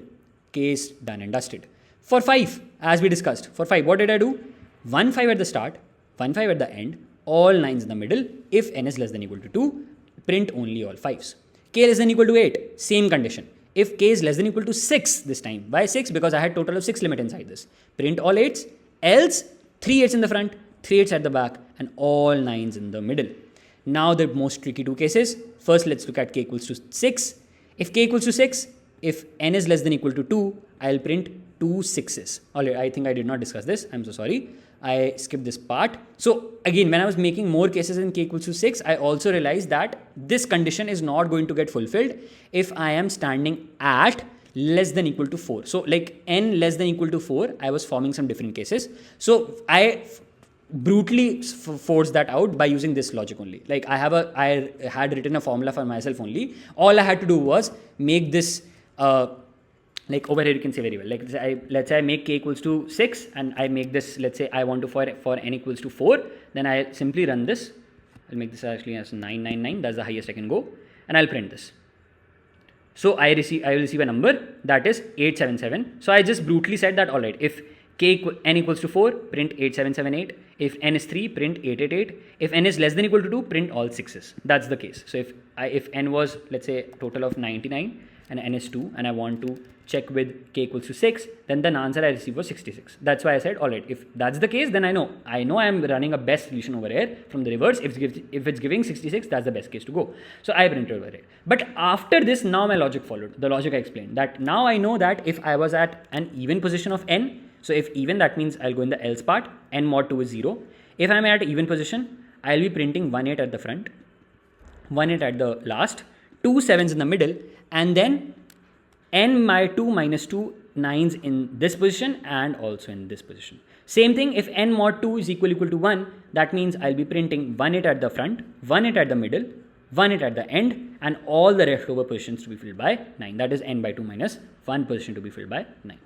Case done and dusted. For 5, as we discussed, for 5, what did I do? 1 5 at the start, 1 5 at the end, all 9s in the middle. If n is less than equal to 2, print only all 5s. K less than equal to 8, same condition. If k is less than equal to 6 this time, why 6? Because I had total of 6 limit inside this. Print all 8s, else 3 8s in the front, 3 8s at the back, and all 9s in the middle. Now the most tricky two cases. First, let's look at k equals to 6. If k equals to 6, if n is less than equal to 2, I'll print 2 6s. Alright, I think I did not discuss this. I'm so sorry. I skipped this part. So again, when I was making more cases in k equals to 6, I also realized that this condition is not going to get fulfilled if I am standing at less than equal to 4. So like n less than equal to 4, I was forming some different cases. So I brutally forced that out by using this logic only. Like I had written a formula for myself only. All I had to do was make this like over here you can say very well, like let's say I make k equals to 6 and I make this, let's say I want to for n equals to 4, then I simply run this. I'll make this actually as 999, that's the highest I can go, and I'll print this. So I will receive a number that is 877. So I just brutally said that, alright, if n equals to 4, print 8778. If n is 3, print 888. If n is less than equal to 2, print all 6s. That's the case. So if n was, let's say, total of 99 and n is 2, and I want to check with k equals to 6, then the answer I received was 66. That's why I said, all right, if that's the case, then I know I'm running a best solution over here from the reverse. If it's giving 66, that's the best case to go. So I printed over it. But after this, now my logic followed. The logic I explained, that now I know that if I was at an even position of n, so if even, that means I'll go in the else part, n mod 2 is 0. If I'm at even position, I'll be printing 1 8 at the front, 1 8 at the last, 2 7s in the middle, and then n by 2 minus 2 9s in this position and also in this position. Same thing, if n mod 2 is equal to 1, that means I'll be printing 1 8 at the front, 1 8 at the middle, 1 8 at the end, and all the leftover positions to be filled by 9. That is n by 2 minus 1 position to be filled by 9.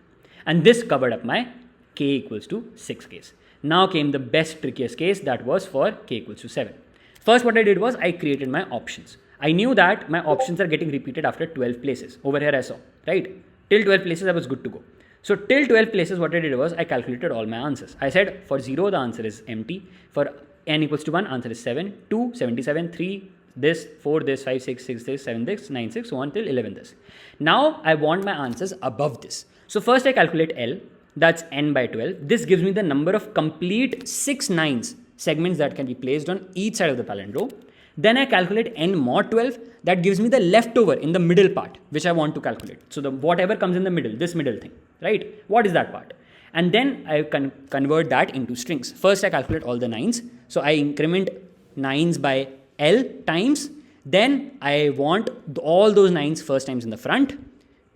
And this covered up my k equals to 6 case. Now came the best trickiest case, that was for k equals to 7. First what I did was I created my options. I knew that my options are getting repeated after 12 places. Over here I saw, right? Till 12 places I was good to go. So till 12 places what I did was I calculated all my answers. I said for 0 the answer is empty. For n equals to 1 answer is 7, 2, 77, 3, this, 4, this, 5, 6, 6, this, 7, this, 9, 6, so on till 11 this. Now I want my answers above this. So first I calculate L, that's n by 12. This gives me the number of complete 6 9s segments that can be placed on each side of the palindrome. Then I calculate n mod 12, that gives me the leftover in the middle part, which I want to calculate. So the whatever comes in the middle, this middle thing, right? What is that part? And then I can convert that into strings. First I calculate all the 9s. So I increment 9s by L times. Then I want all those 9s first times in the front.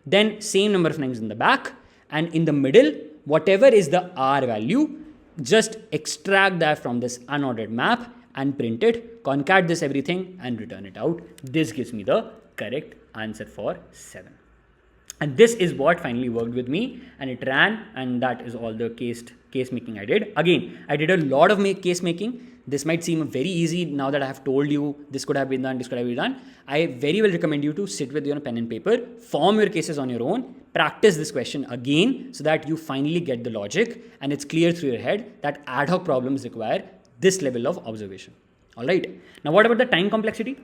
Then same number of 9s in the back. And in the middle, whatever is the R value, just extract that from this unordered map and print it, concat this everything and return it out. This gives me the correct answer for 7. And this is what finally worked with me, and it ran, and that is all the case making I did. Again, I did a lot of case making. This might seem very easy now that I have told you this could have been done, this could have been done. I very well recommend you to sit with your pen and paper, form your cases on your own, practice this question again so that you finally get the logic and it's clear through your head that ad hoc problems require this level of observation. All right. Now, what about the time complexity?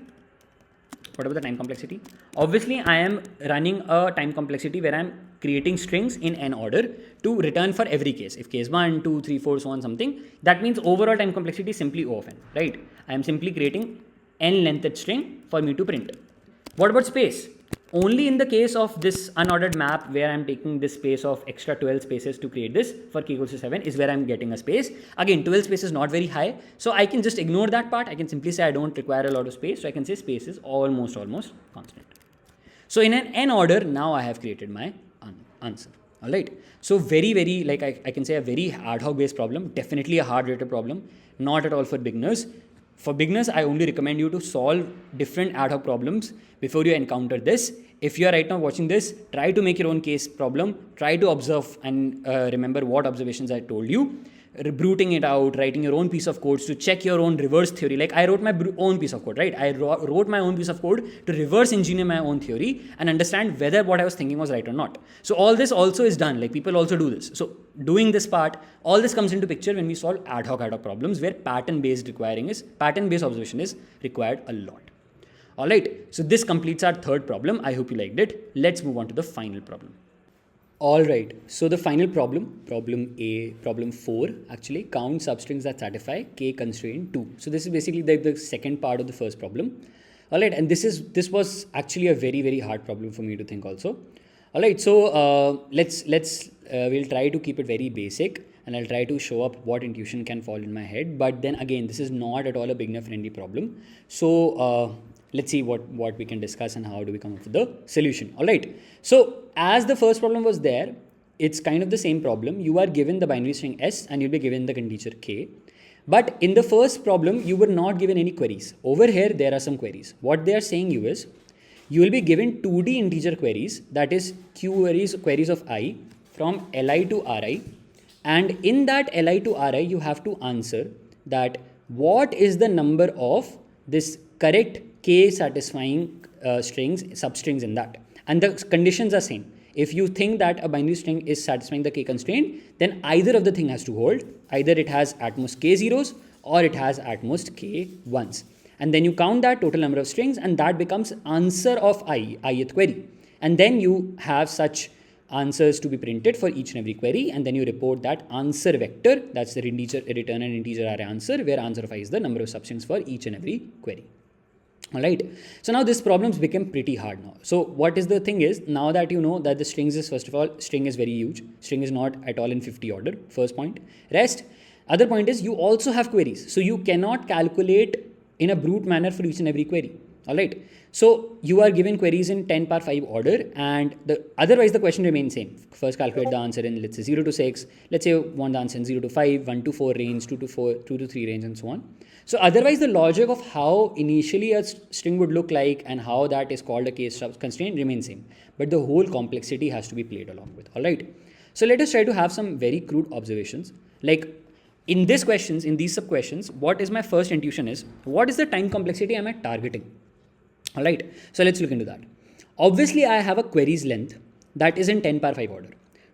Obviously, I am running a time complexity where I am creating strings in n order to return for every case. If case 1, 2, 3, 4, so on something, that means overall time complexity is simply O of n, right? I am simply creating n lengthed string for me to print. What about space? Only in the case of this unordered map where I'm taking this space of extra 12 spaces to create this for k equals to 7 is where I'm getting a space. Again, 12 space is not very high. So I can just ignore that part. I can simply say I don't require a lot of space. So I can say space is almost constant. So in an n order, now I have created my answer. All right. So very, like I can say a very ad hoc based problem, definitely a hard rated problem, not at all for beginners. For beginners, I only recommend you to solve different ad hoc problems before you encounter this. If you are right now watching this, try to make your own case problem, try to observe and remember what observations I told you, rebooting it out, writing your own piece of codes to check your own reverse theory. Like I wrote my own piece of code, right? I wrote my own piece of code to reverse engineer my own theory and understand whether what I was thinking was right or not. So all this also is done. Like people also do this. So doing this part, all this comes into picture when we solve ad hoc problems where pattern-based observation is required a lot. All right. So this completes our third problem. I hope you liked it. Let's move on to the final problem. All right, so the final problem 4 actually, count substrings that satisfy k constraint 2. So this is basically the second part of the first problem. All right, and this was actually a very, very hard problem for me to think also. All right, so we'll try to keep it very basic and I'll try to show up what intuition can fall in my head. But then again, this is not at all a beginner friendly problem. So let's see what we can discuss and how do we come up with the solution. All right. So as the first problem was there, it's kind of the same problem. You are given the binary string S and you'll be given the integer K. But in the first problem, you were not given any queries. Over here, there are some queries. What they are saying you is, you will be given 2D integer queries, that is queries of I from Li to Ri. And in that Li to Ri, you have to answer that what is the number of this correct k satisfying substrings in that, and the conditions are same. If you think that a binary string is satisfying the k constraint, then either of the thing has to hold. Either it has at most k zeros or it has at most k ones. And then you count that total number of strings, and that becomes answer of ith query. And then you have such answers to be printed for each and every query, and then you report that answer vector, that's the return an integer array answer, where answer of I is the number of substrings for each and every query. Alright, so now this problems became pretty hard now. So what is the thing is, now that you know that the strings is, first of all, string is very huge, string is not at all in 50 order, first point. Other point is, you also have queries, so you cannot calculate in a brute manner for each and every query. Alright, so you are given queries in 10 power 5 order, and otherwise the question remains same. First calculate the answer in, let's say, 0 to 6, let's say you want the answer in 0 to 5, 1 to 4 range, 2 to 4, 2 to 3 range, and so on. So otherwise the logic of how initially a string would look like and how that is called a case constraint remains same, but the whole complexity has to be played along with. Alright, so let us try to have some very crude observations. Like in these questions, in these sub questions, what is my first intuition is, what is the time complexity am I targeting? Alright, so let's look into that. Obviously I have a queries length that is in 10 power 5 order.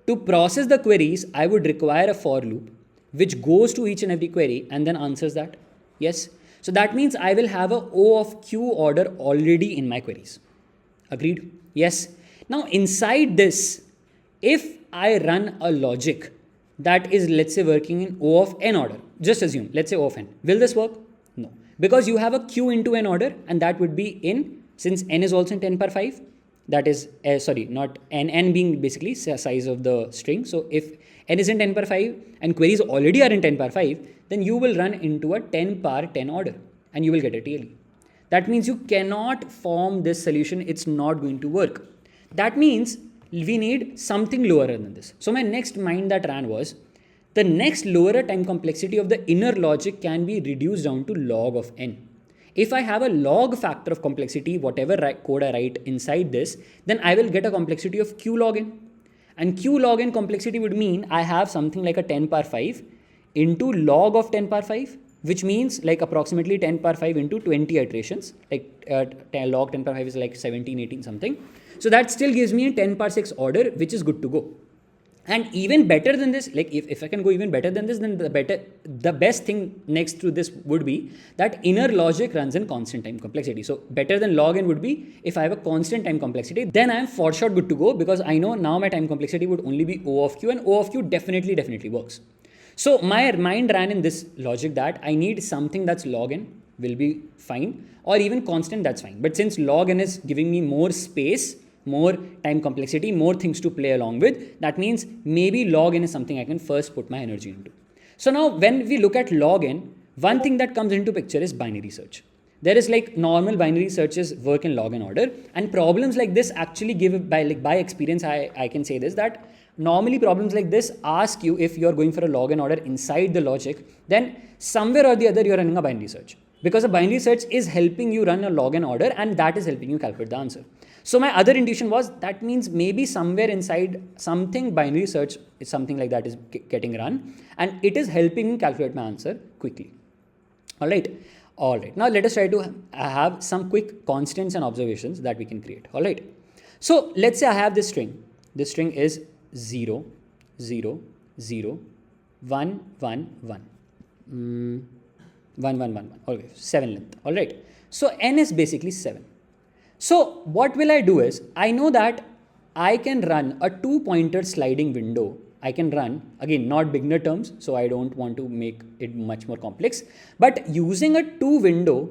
To process the queries, I would require a for loop which goes to each and every query and then answers that. Yes, so that means I will have a O of Q order already in my queries. Agreed? Yes. Now inside this, if I run a logic that is, let's say, working in O of n order, just assume, let's say O of n, will this work? No, because you have a Q into n order, and that would be in, since n is also in 10 power 5, that is, not n being basically size of the string. So if n is in 10 power 5 and queries already are in 10 power 5, then you will run into a 10 power 10 order and you will get a TLE. That means you cannot form this solution. It's not going to work. That means we need something lower than this. So my next mind that ran was, the next lower time complexity of the inner logic can be reduced down to log of n. If I have a log factor of complexity, whatever code I write inside this, then I will get a complexity of q log n. And q log n complexity would mean I have something like a 10 power 5 into log of 10 power 5, which means like approximately 10 power 5 into 20 iterations, like log 10 power 5 is like 17, 18 something. So that still gives me a 10 power 6 order, which is good to go. And even better than this, like if I can go even better than this, then the best thing next to this would be that inner logic runs in constant time complexity. So better than log n would be if I have a constant time complexity, then I am for sure good to go, because I know now my time complexity would only be O of Q, and O of Q definitely works. So my mind ran in this logic that I need something that's log n will be fine, or even constant, that's fine. But since log n is giving me more space, more time complexity, more things to play along with, that means maybe log n is something I can first put my energy into. So now when we look at log n, one thing that comes into picture is binary search. There is like normal binary searches work in log n order, and problems like this actually give, by experience, I can say this, that normally problems like this ask you, if you're going for a log n order inside the logic, then somewhere or the other you're running a binary search, because a binary search is helping you run a log n order, and that is helping you calculate the answer. So my other intuition was, that means maybe somewhere inside something binary search is something like that is getting run, and it is helping me calculate my answer quickly. Alright, now let us try to have some quick constants and observations that we can create. Alright, so let's say I have this string. This string is 0, 0, 0, 1, 1, 1. 1, 1, 1, 1. Okay, 7 length. Alright, so n is basically 7. So what will I do is, I know that I can run a 2-pointer sliding window. I can run, again, not beginner terms, so I don't want to make it much more complex, but using a 2-pointer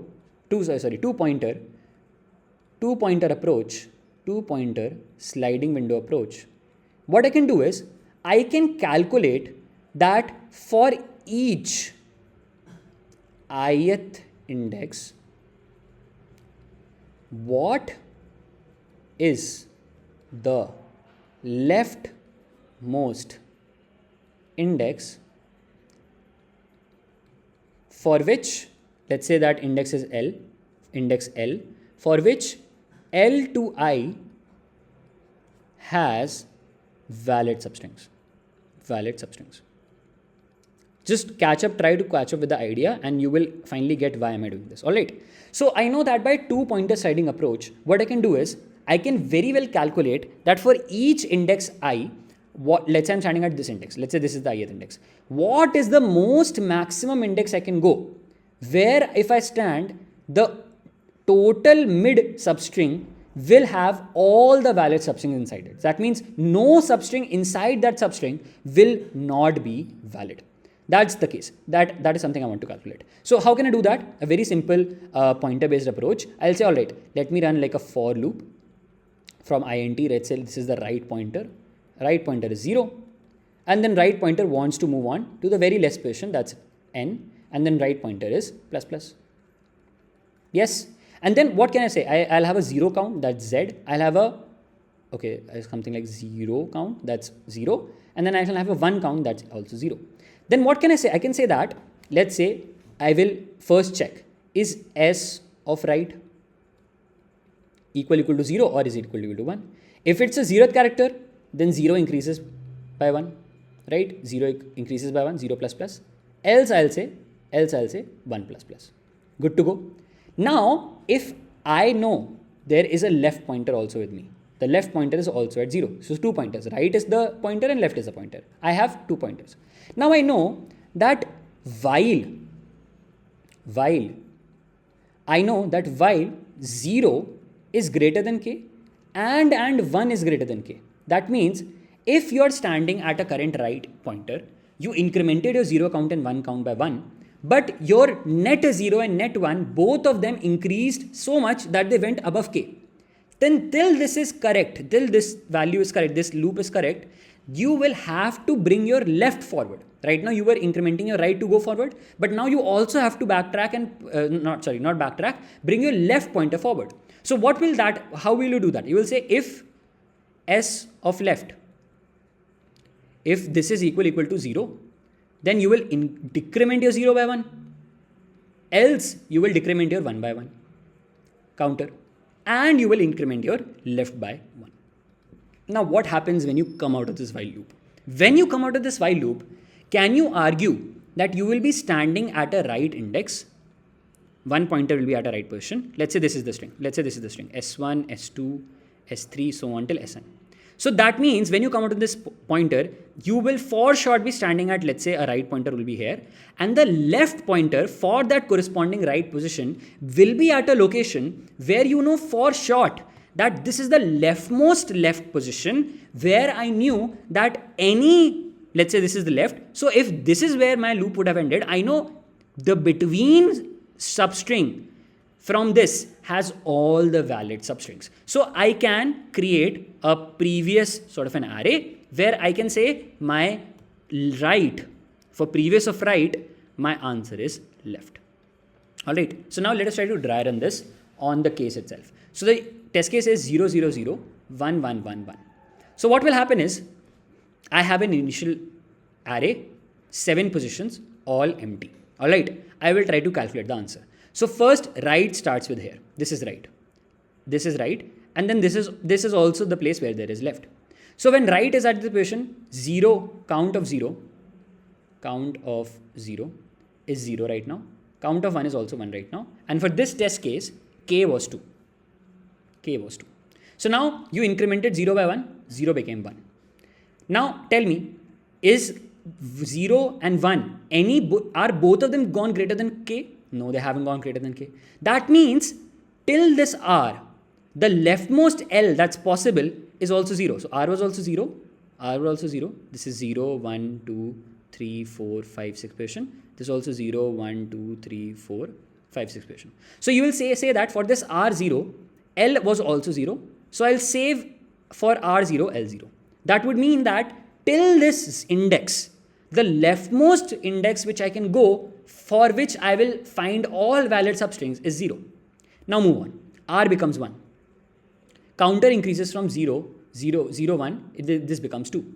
approach, 2-pointer sliding window approach, what I can do is, I can calculate that for each ith index, what is the leftmost index for which, let's say that index is index L, for which L to I has valid substrings. Just try to catch up with the idea, and you will finally get why am I doing this. Alright, so I know that by 2-pointer sliding approach, what I can do is, I can very well calculate that for each index I, let's say I'm standing at this index. Let's say this is the ith index. What is the most maximum index I can go? Where if I stand, the total mid substring will have all the valid substrings inside it. That means no substring inside that substring will not be valid. That's the case. That is something I want to calculate. So how can I do that? A very simple pointer based approach. I'll say, all right, let me run like a for loop from int. Let's say this is the right pointer. Right pointer is 0. And then right pointer wants to move on to the very last position, that's n. And then right pointer is plus plus. Yes. And then what can I say? I'll have a 0 count, that's z. I'll have a, okay, something like 0 count, that's 0. And then I shall have a 1 count, that's also 0. Then what can I say? I can say that, let's say, I will first check, is s of right equal to 0 or is it equal to 1? If it's a 0th character, then 0 increases by 1, right? 0 increases by 1, 0 plus plus. Else I'll say 1 plus plus. Good to go. Now, if I know there is a left pointer also with me, the left pointer is also at 0. So 2 pointers, right is the pointer and left is the pointer. I have 2 pointers. Now I know that while 0 is greater than k and 1 is greater than k. That means if you are standing at a current right pointer, you incremented your 0 count and 1 count by 1, but your net 0 and net 1, both of them increased so much that they went above k. Then till this is correct, till this value is correct, this loop is correct, you will have to bring your left forward. Right now you were incrementing your right to go forward, but now you also have to backtrack and, not backtrack, bring your left pointer forward. So how will you do that? You will say if s of left, if this is equal to 0, then you will decrement your 0 by 1. Else you will decrement your 1 by 1 counter and you will increment your left by 1. Now what happens when you come out of this while loop? When you come out of this while loop, can you argue that you will be standing at a right index? One pointer will be at a right position. Let's say this is the string. S1, S2, S3, so on till Sn. So that means when you come out of this pointer, you will for sure be standing at, let's say a right pointer will be here. And the left pointer for that corresponding right position will be at a location where you know for sure that this is the leftmost left position where I knew that let's say this is the left. So if this is where my loop would have ended, I know the between substring from this has all the valid substrings. So I can create a previous sort of an array where I can say my right, for previous of right, my answer is left. All right. So now let us try to dry run this on the case itself. So the test case is 0, 0, 0, 1, 1, 1, 1. So what will happen is I have an initial array, 7 positions, all empty. All right. I will try to calculate the answer. So first right starts with here. This is right. This is right. And then this is also the place where there is left. So when right is at the position 0, count of 0 is 0 right now. Count of 1 is also 1 right now. And for this test case, k was 2. So now you incremented 0 by 1, 0 became 1. Now tell me, is 0 and 1, are both of them gone greater than k? No, they haven't gone greater than k. That means till this r, the leftmost L that's possible is also 0. So r was also 0. This is 0, 1, 2, 3, 4, 5, 6 position. This is also 0, 1, 2, 3, 4, 5, 6 position. So you will say that for this R0, L was also 0. So I'll save for R0, L0. That would mean that till this index, the leftmost index which I can go, for which I will find all valid substrings, is 0. Now move on. R becomes 1. Counter increases from 0, 0, 0, 1. This becomes 2.